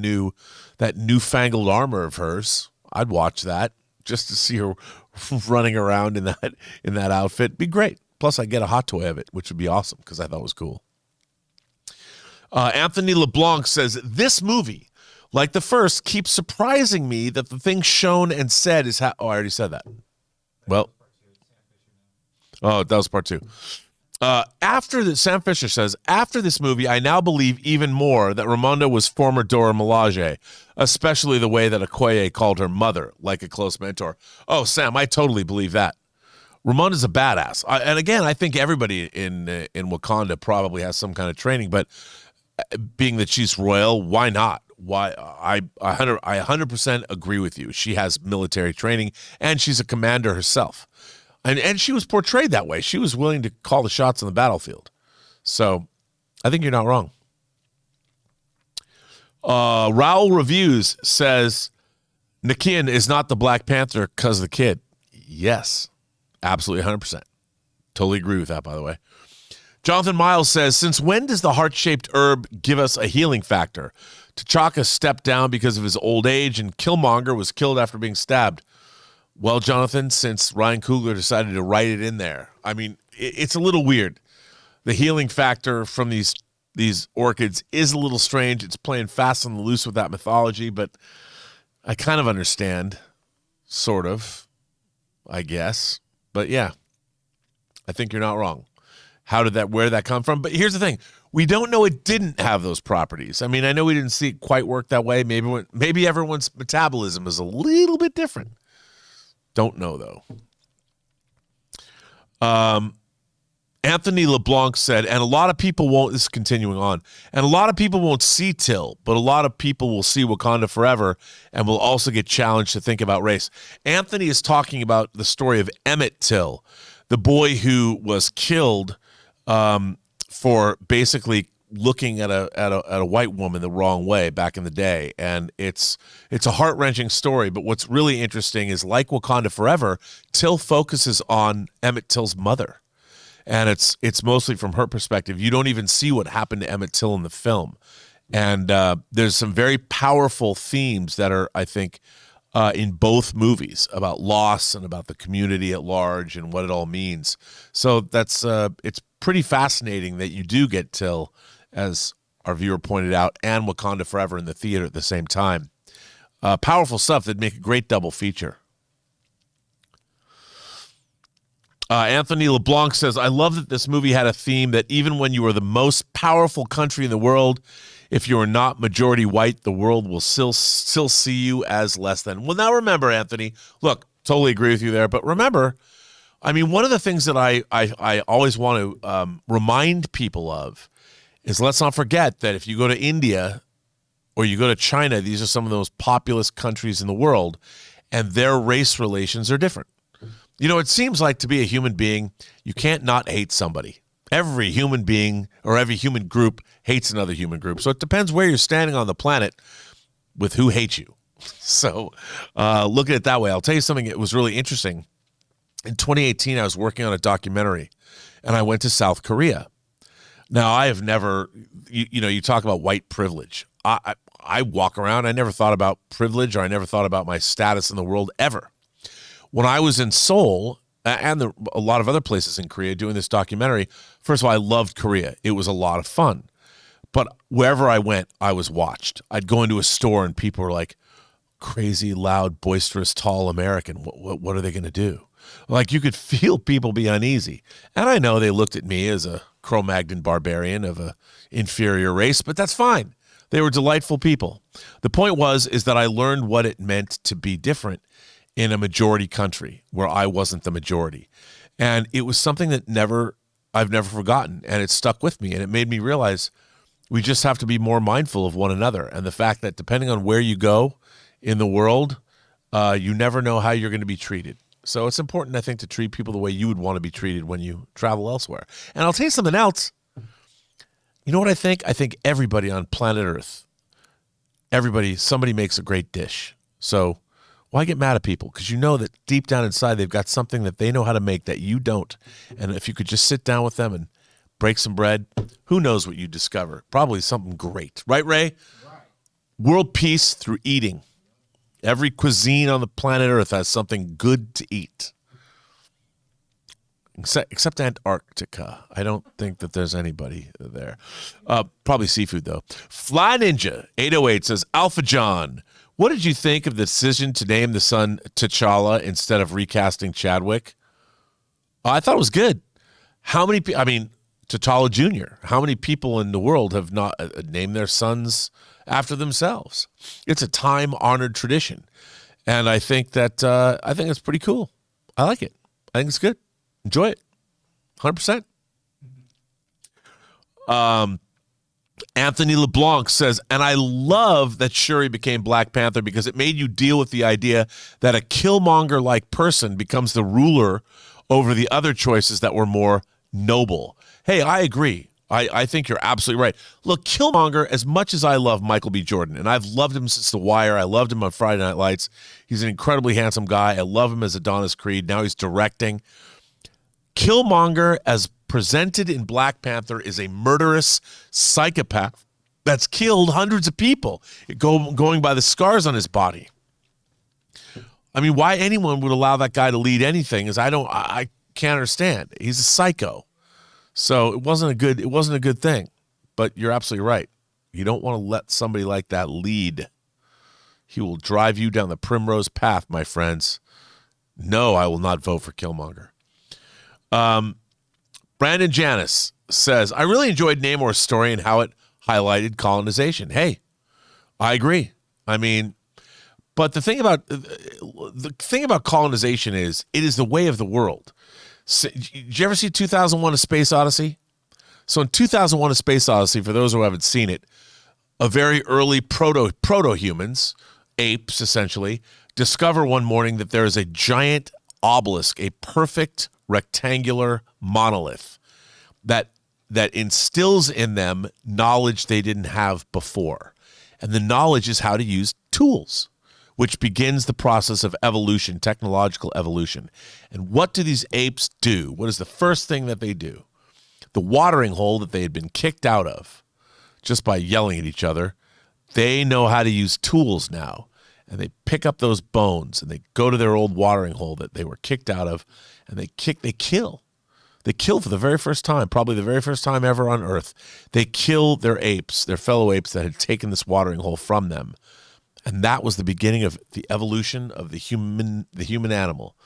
newfangled armor of hers. I'd watch that just to see her running around in that outfit. Be great. Plus, I get a hot toy of it, which would be awesome because I thought it was cool. Anthony LeBlanc says this movie, like the first, keeps surprising me that the things shown and said is I already said that. Well, that was part two. Sam Fisher says, after this movie, I now believe even more that Ramonda was former Dora Milaje, especially the way that Okoye called her mother, like a close mentor. Oh, Sam, I totally believe that. Ramonda's a badass. And again, I think everybody in Wakanda probably has some kind of training, but being that she's royal, why not? Why I 100% agree with you. She has military training, and she's a commander herself. And she was portrayed that way. She was willing to call the shots on the battlefield. So I think you're not wrong. Raul Reviews says, Nakian is not the Black Panther because of the kid. Yes, absolutely 100%. Totally agree with that, by the way. Jonathan Miles says, since when does the heart-shaped herb give us a healing factor? T'Chaka stepped down because of his old age, and Killmonger was killed after being stabbed. Well, Jonathan, since Ryan Coogler decided to write it in there, I mean, it's a little weird. The healing factor from these orchids is a little strange. It's playing fast on the loose with that mythology, but I kind of understand, sort of, I guess. But yeah, I think you're not wrong. Where did that come from? But here's the thing. We don't know it didn't have those properties. I mean, I know we didn't see it quite work that way. Maybe everyone's metabolism is a little bit different. Don't know, though. Anthony LeBlanc said, and a lot of people won't, this is continuing on, and a lot of people won't see Till, but a lot of people will see Wakanda Forever and will also get challenged to think about race. Anthony is talking about the story of Emmett Till, the boy who was killed for basically looking at a white woman the wrong way back in the day. And it's a heart-wrenching story, but what's really interesting is, like Wakanda Forever, Till focuses on Emmett Till's mother. And it's mostly from her perspective. You don't even see what happened to Emmett Till in the film. And there's some very powerful themes that are, I think, in both movies about loss and about the community at large and what it all means. So that's it's pretty fascinating that you do get Till, as our viewer pointed out, and Wakanda Forever in the theater at the same time. Powerful stuff that'd make a great double feature. Anthony LeBlanc says, I love that this movie had a theme that even when you are the most powerful country in the world, if you are not majority white, the world will still see you as less than. Well, now remember, Anthony, look, totally agree with you there. But remember, I mean, one of the things that I always want to remind people of is, let's not forget that if you go to India or you go to China, these are some of the most populous countries in the world, and their race relations are different. You know, it seems like to be a human being, you can't not hate somebody. Every human being or every human group hates another human group. So it depends where you're standing on the planet with who hates you. So look at it that way. I'll tell you something that was really interesting. In 2018, I was working on a documentary, and I went to South Korea. Now, I have never, you talk about white privilege. I walk around, I never thought about privilege, or I never thought about my status in the world ever. When I was in Seoul and a lot of other places in Korea doing this documentary, first of all, I loved Korea. It was a lot of fun. But wherever I went, I was watched. I'd go into a store and people were like, crazy, loud, boisterous, tall American. What are they going to do? Like, you could feel people be uneasy. And I know they looked at me as a Cro-Magnon barbarian of an inferior race, but that's fine. They were delightful people. The point is that I learned what it meant to be different in a majority country where I wasn't the majority. And it was something that I've never forgotten, and it stuck with me, and it made me realize we just have to be more mindful of one another, and the fact that depending on where you go in the world, you never know how you're going to be treated. So it's important, I think, to treat people the way you would want to be treated when you travel elsewhere. And I'll tell you something else. You know what I think? I think everybody on planet Earth, somebody makes a great dish. So why get mad at people? Because you know that deep down inside, they've got something that they know how to make that you don't. And if you could just sit down with them and break some bread, who knows what you discover? Probably something great. Right, Ray? Right. World peace through eating. Every cuisine on the planet Earth has something good to eat. Except Antarctica. I don't think that there's anybody there. Probably seafood, though. Fly Ninja 808 says, Alpha John, what did you think of the decision to name the son T'Challa instead of recasting Chadwick? I thought it was good. How many people, T'Challa Jr., how many people in the world have not named their sons after themselves? It's a time-honored tradition. And I think that, I think it's pretty cool. I like it. I think it's good. Enjoy it. 100%. Anthony LeBlanc says, and I love that Shuri became Black Panther because it made you deal with the idea that a Killmonger-like person becomes the ruler over the other choices that were more noble. Hey, I agree. I think you're absolutely right. Look, Killmonger, as much as I love Michael B. Jordan, and I've loved him since The Wire, I loved him on Friday Night Lights. He's an incredibly handsome guy. I love him as Adonis Creed. Now he's directing. Killmonger, as presented in Black Panther, is a murderous psychopath that's killed hundreds of people, going by the scars on his body. I mean, why anyone would allow that guy to lead anything is I can't understand. He's a psycho. So it wasn't a good thing. But you're absolutely right. You don't want to let somebody like that lead. He will drive you down the primrose path, my friends. No, I will not vote for Killmonger. Brandon Janis says, I really enjoyed Namor's story and how it highlighted colonization. Hey, I agree. But the thing about colonization is it is the way of the world. Did you ever see 2001: A Space Odyssey? So in 2001: A Space Odyssey, for those who haven't seen it, a very early proto-humans, apes essentially, discover one morning that there is a giant obelisk, a perfect rectangular monolith that instills in them knowledge they didn't have before. And the knowledge is how to use tools, which begins the process of evolution, technological evolution. And what do these apes do? What is the first thing that they do? The watering hole that they had been kicked out of just by yelling at each other. They know how to use tools now, and they pick up those bones and they go to their old watering hole that they were kicked out of, and they kill. They kill for the very first time, probably the very first time ever on Earth. They kill their apes, their fellow apes that had taken this watering hole from them. And that was the beginning of the evolution of the human animal.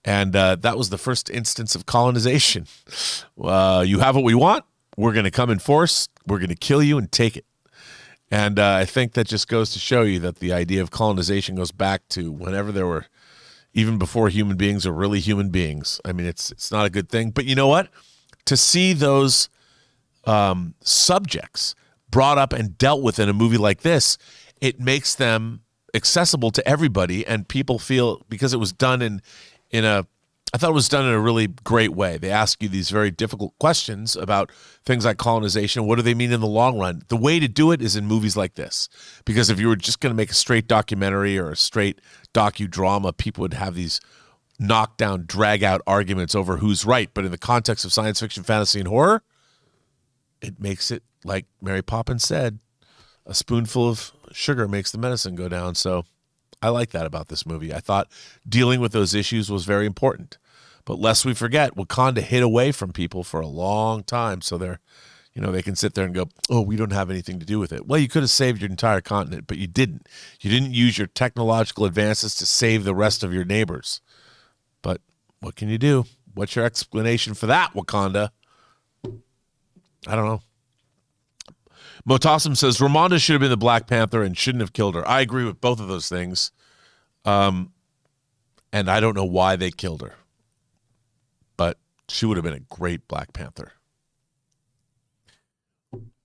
And that was the first instance of colonization. You have what we want. We're going to come in force. We're going to kill you and take it. And I think that just goes to show you that the idea of colonization goes back to whenever there were, even before human beings are really human beings. I mean, it's not a good thing. But you know what? To see those subjects brought up and dealt with in a movie like this, it makes them accessible to everybody, and people feel, because it was done I thought it was done in a really great way. They ask you these very difficult questions about things like colonization. What do they mean in the long run? The way to do it is in movies like this, because if you were just going to make a straight documentary or a straight docudrama, people would have these knockdown, drag-out arguments over who's right. But in the context of science fiction, fantasy, and horror, it makes it, like Mary Poppins said, a spoonful of sugar makes the medicine go down. So I like that about this movie. I thought dealing with those issues was very important. But lest we forget, Wakanda hid away from people for a long time. So they can sit there and go, oh, we don't have anything to do with it. Well, you could have saved your entire continent, but you didn't. You didn't use your technological advances to save the rest of your neighbors. But what can you do? What's your explanation for that, Wakanda? I don't know. Motassim says Ramonda should have been the Black Panther and shouldn't have killed her. I agree with both of those things. And I don't know why they killed her. But she would have been a great Black Panther.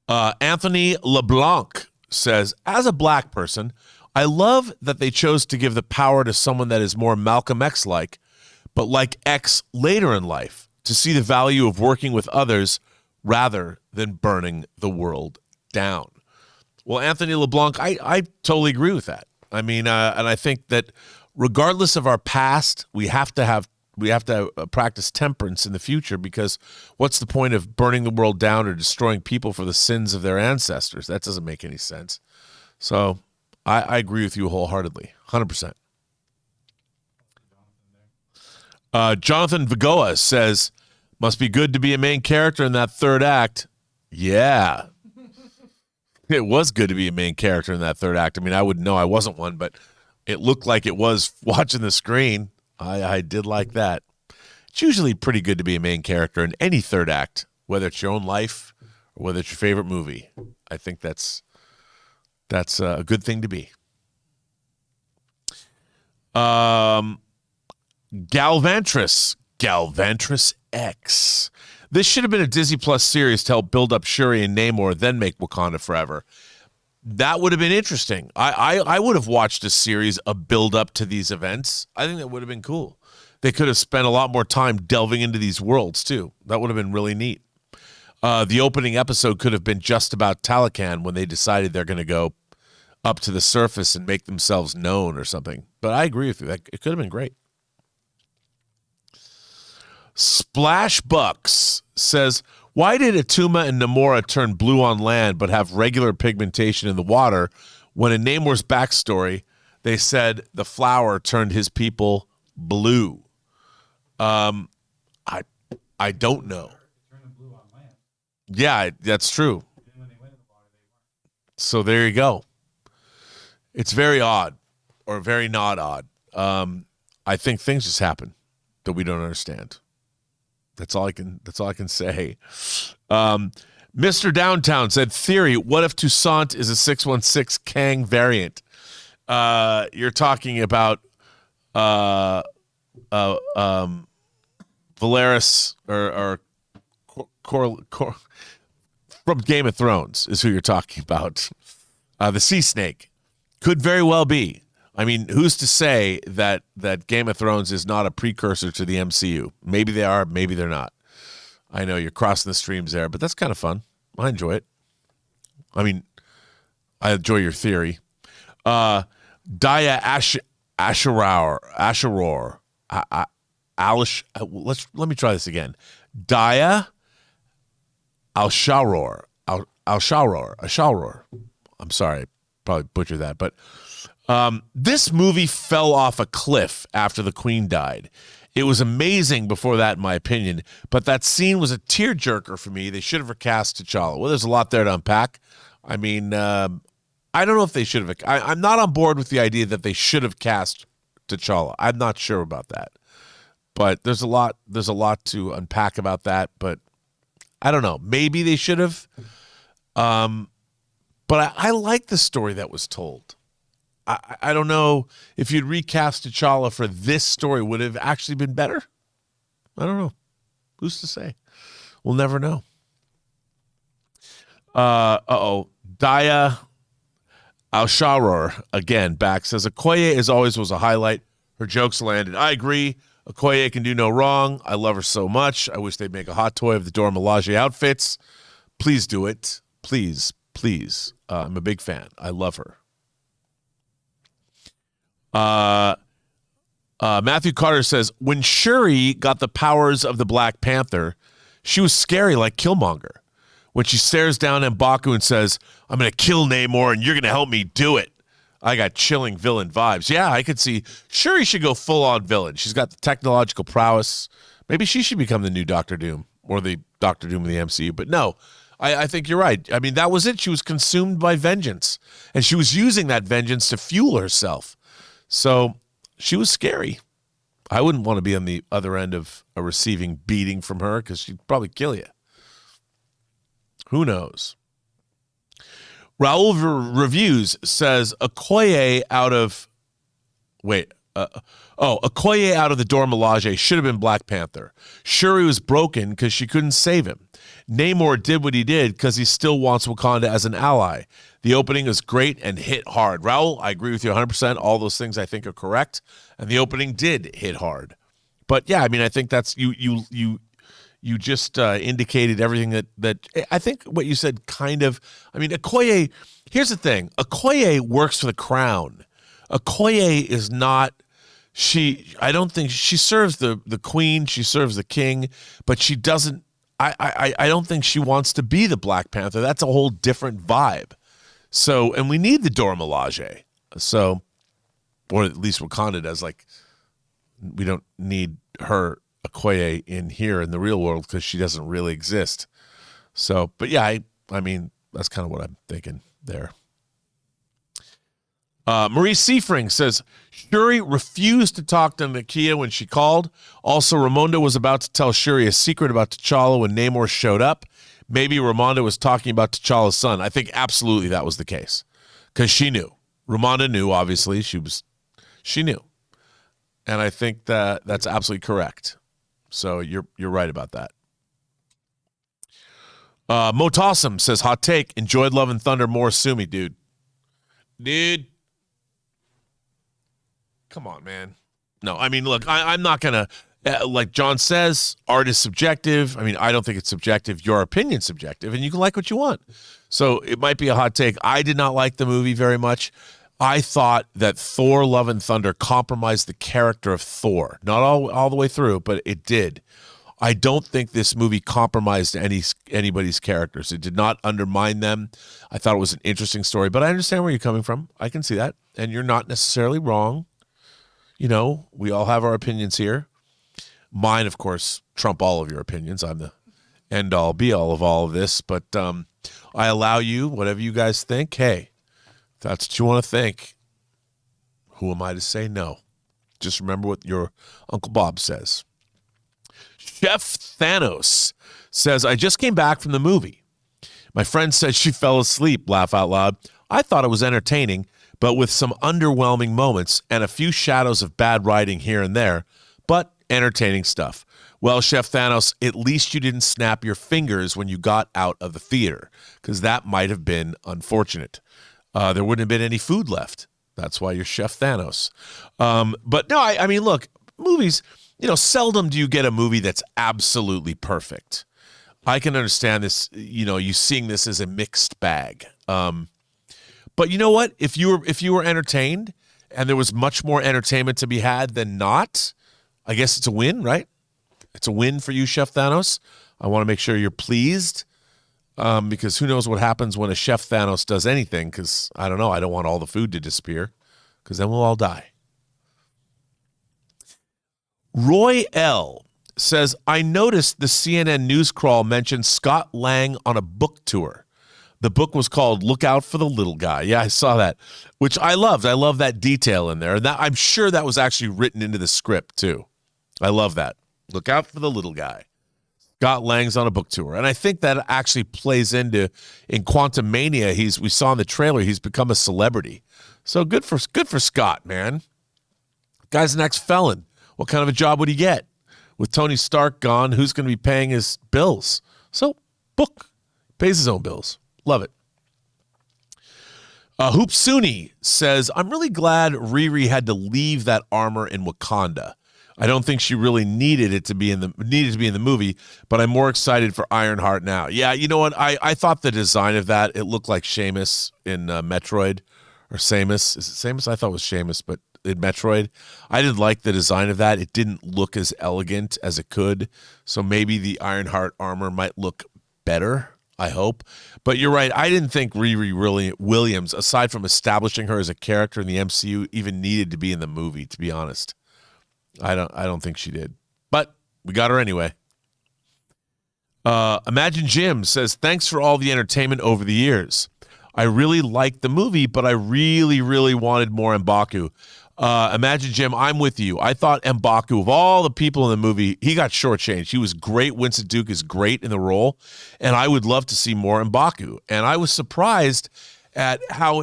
Anthony LeBlanc says, as a black person, I love that they chose to give the power to someone that is more Malcolm X-like, but like X later in life, to see the value of working with others rather than burning the world down. Well, Anthony LeBlanc, I totally agree with that. I mean, and I think that regardless of our past, we have to practice temperance in the future, because what's the point of burning the world down or destroying people for the sins of their ancestors? That doesn't make any sense. So I agree with you wholeheartedly, 100%. Jonathan Vigoa says, must be good to be a main character in that third act. Yeah. It was good to be a main character in that third act. I mean, I wouldn't know. I wasn't one, but it looked like it was watching the screen. I did like that. It's usually pretty good to be a main character in any third act, whether it's your own life or whether it's your favorite movie. I think that's a good thing to be. Galvantris X. This should have been a Disney Plus series to help build up Shuri and Namor, then make Wakanda forever. That would have been interesting. I would have watched a series, a build up to these events. I think that would have been cool. They could have spent a lot more time delving into these worlds too. That would have been really neat. The opening episode could have been just about Talokan when they decided they're going to go up to the surface and make themselves known or something. But I agree with you. It could have been great. Splash Bucks says, why did Atuma and Namora turn blue on land but have regular pigmentation in the water when in Namor's backstory they said the flower turned his people blue? I don't know. Yeah, that's true. So there you go. It's very odd, or very not odd. I think things just happen that we don't understand. That's all I can say. Mr. Downtown said, theory, what if Toussaint is a 616 Kang variant? You're talking about Valeris or from Game of Thrones is who you're talking about. The sea snake could very well be. I mean, who's to say that Game of Thrones is not a precursor to the MCU? Maybe they are, maybe they're not. I know you're crossing the streams there, but that's kind of fun. I enjoy it. I mean, I enjoy your theory. Daya Asheror. Let me try this again. Daya Al-Sharor. Ashalror. I'm sorry, probably butchered that, but this movie fell off a cliff after the Queen died. It was amazing before that, in my opinion, but that scene was a tearjerker for me. They should have recast T'Challa. Well, there's a lot there to unpack. I mean, I don't know if they should have. I'm not on board with the idea that they should have cast T'Challa. I'm not sure about that, but there's a lot to unpack about that. But I don't know. Maybe they should have. But I like the story that was told. I don't know if you'd recast T'Challa for this story, would it have actually been better? I don't know. Who's to say? We'll never know. Daya Al-Sharor, again, back, says, Okoye, as always, was a highlight. Her jokes landed. I agree. Okoye can do no wrong. I love her so much. I wish they'd make a hot toy of the Dora Milaje outfits. Please do it. Please, please. I'm a big fan. I love her. Matthew Carter says, when Shuri got the powers of the Black Panther, she was scary like Killmonger. When she stares down at M'Baku and says, I'm going to kill Namor and you're going to help me do it. I got chilling villain vibes. Yeah, I could see Shuri should go full-on villain. She's got the technological prowess. Maybe she should become the new Doctor Doom or the Doctor Doom of the MCU. But no, I think you're right. I mean, that was it. She was consumed by vengeance, and she was using that vengeance to fuel herself. So she was scary. I wouldn't want to be on the other end of a receiving beating from her because she'd probably kill you. Who knows? Raul Reviews says Okoye out of Okoye out of the Dora Milaje should have been Black Panther. Shuri was broken because she couldn't save him. Namor did what he did because he still wants Wakanda as an ally. The opening is great and hit hard. Raul, I agree with you 100%. All those things I think are correct, and the opening did hit hard. But yeah, I mean, I think that's you just indicated everything that I think what you said kind of. I mean, Okoye. Here's the thing: Okoye works for the crown. Okoye is not. I don't think she serves the queen. She serves the king, but she doesn't. I don't think she wants to be the Black Panther. That's a whole different vibe. So, and we need the Dora Milaje. So, or at least Wakanda does. Like, we don't need her Okoye in here in the real world because she doesn't really exist. So, but yeah, I mean, that's kind of what I'm thinking there. Marie Seafring says, Shuri refused to talk to Nakia when she called. Also, Ramonda was about to tell Shuri a secret about T'Challa when Namor showed up. Maybe Ramonda was talking about T'Challa's son. I think absolutely that was the case because she knew. Ramonda knew, obviously. She knew. And I think that's absolutely correct. So you're right about that. Motossum says, hot take, enjoyed Love and Thunder more. Sue me, dude. Come on, man. No, I mean, look, I'm not going to, like John says, art is subjective. I mean, I don't think it's subjective. Your opinion's subjective, and you can like what you want. So it might be a hot take. I did not like the movie very much. I thought that Thor Love and Thunder compromised the character of Thor. Not all the way through, but it did. I don't think this movie compromised anybody's characters. It did not undermine them. I thought it was an interesting story, but I understand where you're coming from. I can see that, and you're not necessarily wrong. You know, we all have our opinions here. Mine, of course, trump all of your opinions. I'm the end-all, be-all of all of this, but I allow you, whatever you guys think. Hey, if that's what you want to think, who am I to say no? Just remember what your Uncle Bob says. Chef Thanos says, I just came back from the movie. My friend said she fell asleep, laugh out loud. I thought it was entertaining, but with some underwhelming moments and a few shadows of bad writing here and there, but entertaining stuff. Well, Chef Thanos, at least you didn't snap your fingers when you got out of the theater, because that might have been unfortunate. There wouldn't have been any food left. That's why you're Chef Thanos. But no, I mean, look, movies, seldom do you get a movie that's absolutely perfect. I can understand this, you seeing this as a mixed bag. But you know what? If you were entertained and there was much more entertainment to be had than not, I guess it's a win, right? It's a win for you, Chef Thanos. I want to make sure you're pleased. because who knows what happens when a Chef Thanos does anything, because I don't know. I don't want all the food to disappear, because then we'll all die. Roy L. says, I noticed the CNN news crawl mentioned Scott Lang on a book tour. The book was called Look Out for the Little Guy. Yeah, I saw that, which I loved. I love that detail in there. And that, I'm sure that was actually written into the script, too. I love that. Look out for the little guy. Scott Lang's on a book tour. And I think that actually plays into, in Quantum Mania, we saw in the trailer, he's become a celebrity. So good for Scott, man. Guy's an ex-felon. What kind of a job would he get? With Tony Stark gone, who's going to be paying his bills? So, book. Pays his own bills. Love it. Hoopsuni says, I'm really glad Riri had to leave that armor in Wakanda. I don't think she really needed to be in the movie, but I'm more excited for Ironheart now. Yeah, you know what? I thought the design of that, it looked like Seamus in Metroid, or Samus. Is it Samus? I thought it was Seamus, but in Metroid, I didn't like the design of that. It didn't look as elegant as it could. So maybe the Ironheart armor might look better, I hope. But you're right. I didn't think Riri Williams, aside from establishing her as a character in the MCU, even needed to be in the movie, to be honest. I don't think she did. But we got her anyway. Imagine Jim says, thanks for all the entertainment over the years. I really liked the movie, but I really, really wanted more M'Baku. Imagine Jim, I'm with you. I thought M'Baku, of all the people in the movie, he got shortchanged. He was great. Winston Duke is great in the role, and I would love to see more M'Baku. And I was surprised at how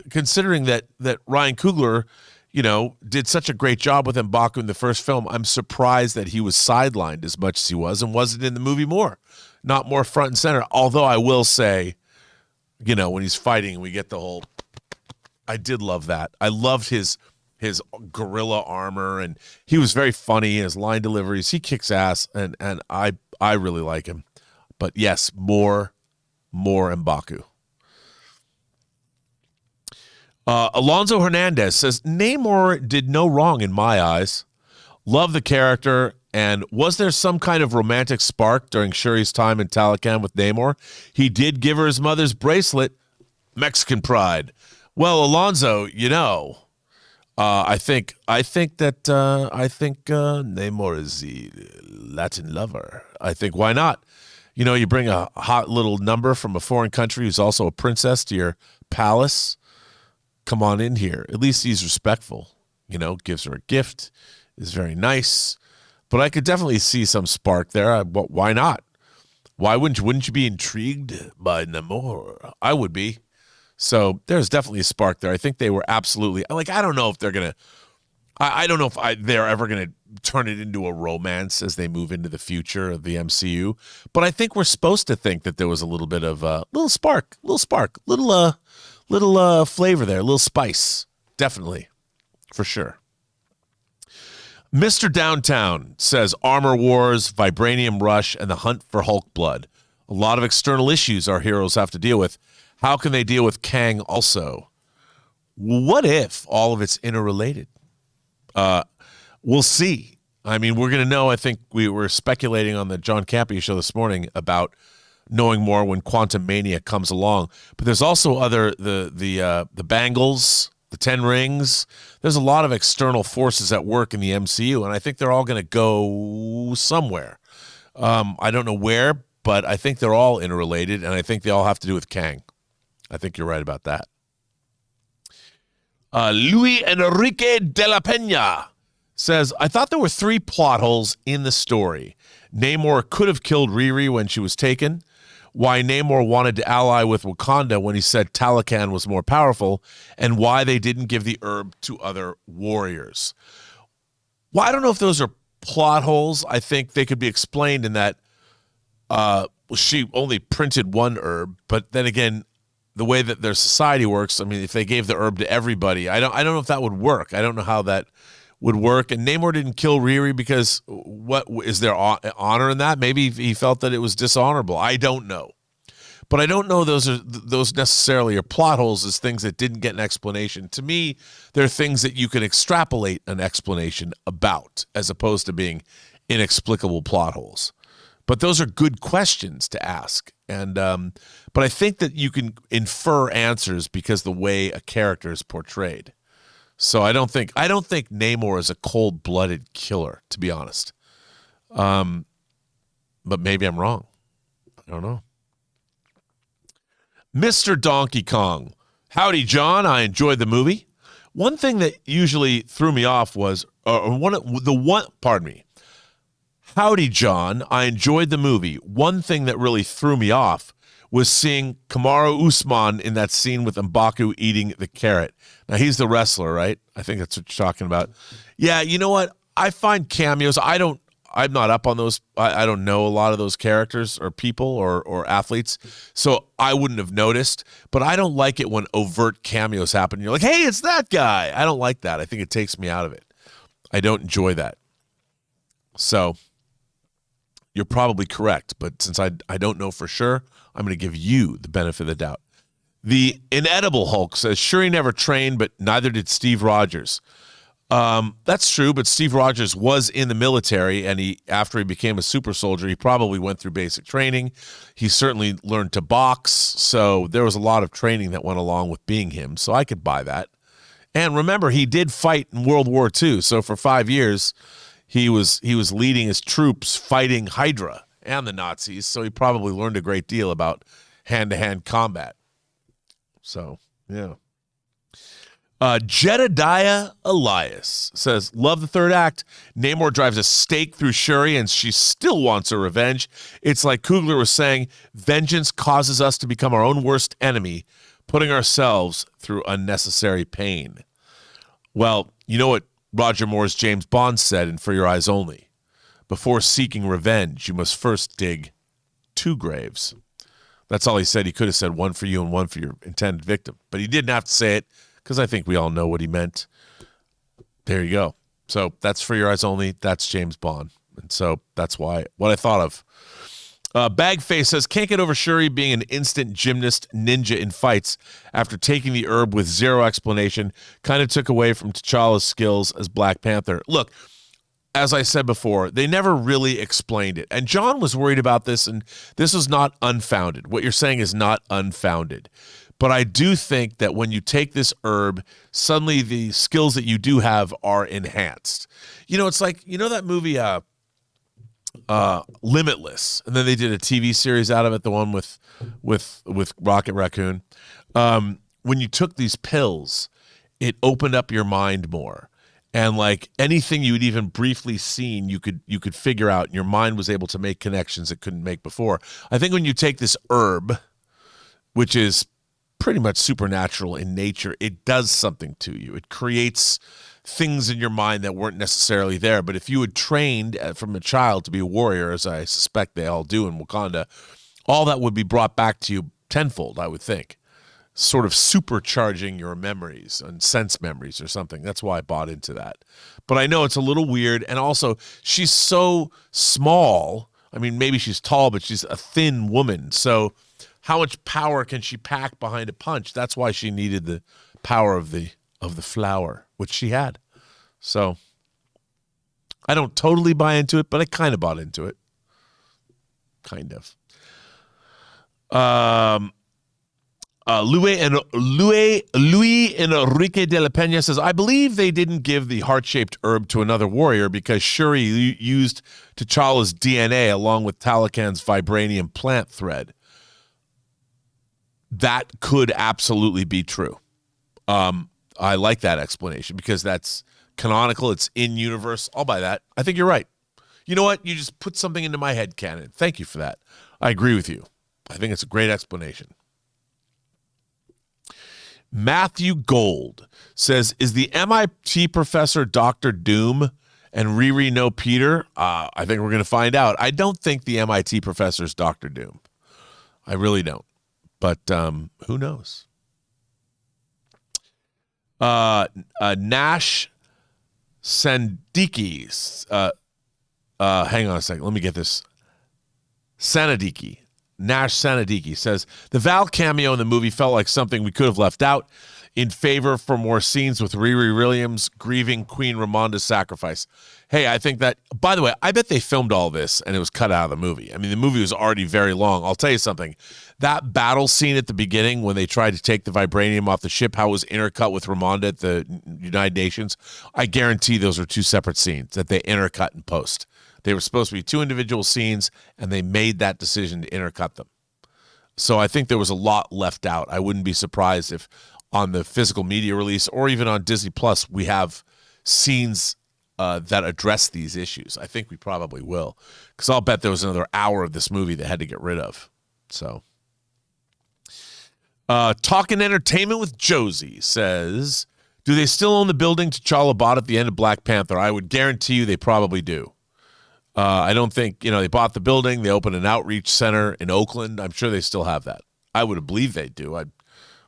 considering that Ryan Coogler, did such a great job with M'Baku in the first film, I'm surprised that he was sidelined as much as he was and wasn't in the movie more, not more front and center. Although I will say, when he's fighting, we get the whole, I did love that. I loved his gorilla armor, and he was very funny in his line deliveries. He kicks ass, and I really like him. But yes, more M'Baku. Alonso Hernandez says, Namor did no wrong in my eyes. Love the character. And was there some kind of romantic spark during Shuri's time in Talocan with Namor? He did give her his mother's bracelet. Mexican pride. Well, Alonso, I think Namor is the Latin lover. I think, why not? You bring a hot little number from a foreign country who's also a princess to your palace. Come on in here. At least he's respectful, gives her a gift, is very nice. But I could definitely see some spark there. Why not? Why wouldn't you be intrigued by Namor? I would be. So there's definitely a spark there. I think they were absolutely, I don't know if they're going to, I don't know if they're ever going to turn it into a romance as they move into the future of the MCU. But I think we're supposed to think that there was a little bit of a little spark, little flavor there, a little spice. Definitely, for sure. Mr. Downtown says Armor Wars, Vibranium Rush, and the hunt for Hulk blood. A lot of external issues our heroes have to deal with. How can they deal with Kang also? What if all of it's interrelated? We'll see. We're going to know. I think we were speculating on the John Campea Show this morning about knowing more when Quantum Mania comes along. But there's also the Bangles, the 10 Rings. There's a lot of external forces at work in the MCU, and I think they're all going to go somewhere. I don't know where, but I think they're all interrelated, and I think they all have to do with Kang. I think you're right about that. Luis Enrique de la Peña says, I thought there were 3 plot holes in the story. Namor could have killed Riri when she was taken. Why Namor wanted to ally with Wakanda when he said Talocan was more powerful, and why they didn't give the herb to other warriors. Well, I don't know if those are plot holes. I think they could be explained in that she only printed one herb, but then again, the way that their society works, if they gave the herb to everybody, I don't know if that would work. I don't know how that would work. And Namor didn't kill Riri because what is there honor in that? Maybe he felt that it was dishonorable. I don't know. But I don't know those necessarily are plot holes as things that didn't get an explanation. To me, they're things that you can extrapolate an explanation about as opposed to being inexplicable plot holes. But those are good questions to ask. And but I think that you can infer answers because the way a character is portrayed. So I don't think Namor is a cold-blooded killer, to be honest. But maybe I'm wrong. I don't know. Mr. Donkey Kong. Howdy, John. I enjoyed the movie. One thing that usually threw me off was, pardon me. Howdy, John. I enjoyed the movie. One thing that really threw me off was seeing Kamaru Usman in that scene with M'Baku eating the carrot. Now, he's the wrestler, right? I think that's what you're talking about. Yeah, you know what? I find cameos. I'm not up on those. I don't know a lot of those characters or people or athletes, so I wouldn't have noticed. But I don't like it when overt cameos happen. You're like, hey, it's that guy. I don't like that. I think it takes me out of it. I don't enjoy that. So you're probably correct. But since I don't know for sure, I'm going to give you the benefit of the doubt. The Inedible Hulk says, sure, he never trained, but neither did Steve Rogers. That's true, but Steve Rogers was in the military, and after he became a super soldier, he probably went through basic training. He certainly learned to box, so there was a lot of training that went along with being him, so I could buy that. And remember, he did fight in World War II, so for 5 years, he was leading his troops fighting Hydra and the Nazis, so he probably learned a great deal about hand-to-hand combat. So, yeah. Jedediah Elias says, love the third act. Namor drives a stake through Shuri and she still wants her revenge. It's like Coogler was saying, vengeance causes us to become our own worst enemy, putting ourselves through unnecessary pain. Well, you know what Roger Moore's James Bond said in For Your Eyes Only? Before seeking revenge, you must first dig 2 graves. That's all he said. He could have said one for you and one for your intended victim, but he didn't have to say it, because I think we all know what he meant. There you go. So that's For Your Eyes Only. That's James Bond. And so that's what I thought of. Bagface says, can't get over Shuri being an instant gymnast ninja in fights after taking the herb with zero explanation. Kind of took away from T'Challa's skills as Black Panther. Look, as I said before, they never really explained it. And John was worried about this, and this is not unfounded. What you're saying is not unfounded. But I do think that when you take this herb, suddenly the skills that you do have are enhanced. You know, it's like, you know that movie Limitless, and then they did a TV series out of it, the one with Rocket Raccoon. When you took these pills, it opened up your mind more. And like anything you had even briefly seen, you could figure out, and your mind was able to make connections it couldn't make before. I think when you take this herb, which is pretty much supernatural in nature, it does something to you. It creates things in your mind that weren't necessarily there. But if you had trained from a child to be a warrior, as I suspect they all do in Wakanda, all that would be brought back to you tenfold, I would think. Sort of supercharging your memories and sense memories or something. That's why I bought into that. But I know it's a little weird. And also, she's so small. I mean, maybe she's tall, but she's a thin woman. So how much power can she pack behind a punch? That's why she needed the power of the flower, which she had. So I don't totally buy into it, but I kind of bought into it. Kind of. Louis Enrique de la Peña says, I believe they didn't give the heart-shaped herb to another warrior because Shuri used T'Challa's DNA along with Talakan's vibranium plant thread. That could absolutely be true. I like that explanation because that's canonical. It's in universe. I'll buy that. I think you're right. You know what? You just put something into my head canon. Thank you for that. I agree with you. I think it's a great explanation. Matthew Gold says, is the MIT professor Dr. Doom and Riri know Peter? I think we're going to find out. I don't think the MIT professor is Dr. Doom. I really don't. But who knows? Nash Sandiki. Hang on a second. Let me get this. Sanadiki. Nash Sanadiki says, the Val cameo in the movie felt like something we could have left out in favor for more scenes with Riri Williams grieving Queen Ramonda's sacrifice. Hey, I think that, by the way, I bet they filmed all this and it was cut out of the movie. I mean, the movie was already very long. I'll tell you something. That battle scene at the beginning when they tried to take the vibranium off the ship, how it was intercut with Ramonda at the United Nations, I guarantee those are two separate scenes that they intercut in post. They were supposed to be two individual scenes, and they made that decision to intercut them. So I think there was a lot left out. I wouldn't be surprised if on the physical media release or even on Disney Plus, we have scenes that address these issues. I think we probably will, because I'll bet there was another hour of this movie they had to get rid of. So, Talking Entertainment with Josie says, do they still own the building T'Challa bought at the end of Black Panther? I would guarantee you they probably do. I don't think, they bought the building. They opened an outreach center in Oakland. I'm sure they still have that. I would believe they do.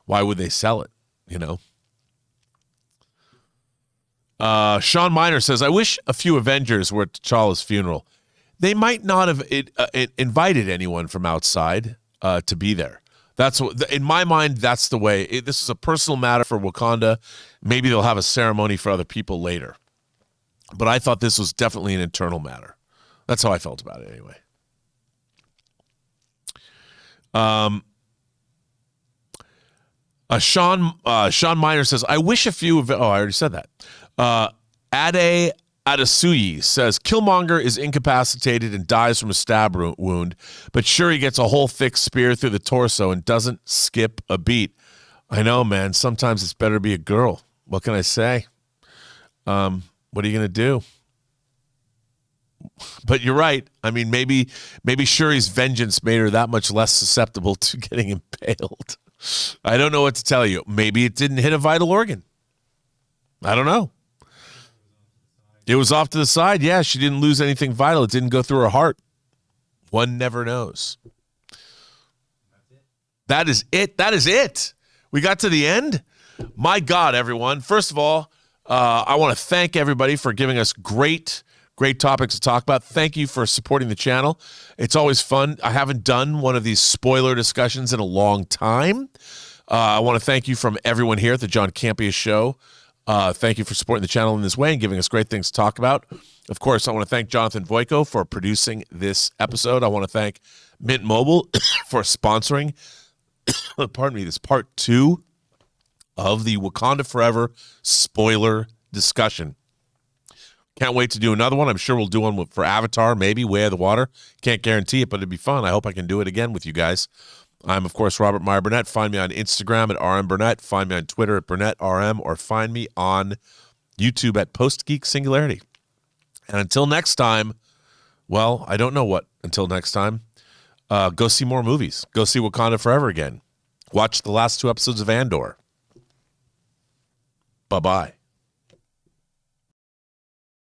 Why would they sell it, Sean Miner says, I wish a few Avengers were at T'Challa's funeral. They might not have invited anyone from outside to be there. That's what, in my mind, that's the way. This is a personal matter for Wakanda. Maybe they'll have a ceremony for other people later. But I thought this was definitely an internal matter. That's how I felt about it anyway. Sean Miner says, I wish a few of, I already said that. Ade Adasuyi says, Killmonger is incapacitated and dies from a stab wound, but Shuri gets a whole thick spear through the torso and doesn't skip a beat. I know, man. Sometimes it's better to be a girl. What can I say? What are you going to do? But you're right. I mean, maybe Shuri's vengeance made her that much less susceptible to getting impaled. I don't know what to tell you. Maybe it didn't hit a vital organ. I don't know. It was off to the side. Yeah, she didn't lose anything vital. It didn't go through her heart. One never knows. That is it. That is it. We got to the end. My God, everyone. First of all, I want to thank everybody for giving us great topics to talk about. Thank you for supporting the channel. It's always fun. I haven't done one of these spoiler discussions in a long time. I want to thank you from everyone here at the John Campea Show. Thank you for supporting the channel in this way and giving us great things to talk about. Of course, I want to thank Jonathan Voico for producing this episode. I want to thank Mint Mobile for sponsoring, pardon me, this part 2 of the Wakanda Forever spoiler discussion. Can't wait to do another one. I'm sure we'll do one for Avatar, maybe Way of the Water. Can't guarantee it, but it'd be fun. I hope I can do it again with you guys. I'm, of course, Robert Meyer Burnett. Find me on Instagram at RMBurnett. Find me on Twitter at BurnettRM, or find me on YouTube at PostGeek Singularity. And until next time, well, I don't know what until next time. Go see more movies. Go see Wakanda Forever again. Watch the last 2 episodes of Andor. Bye-bye.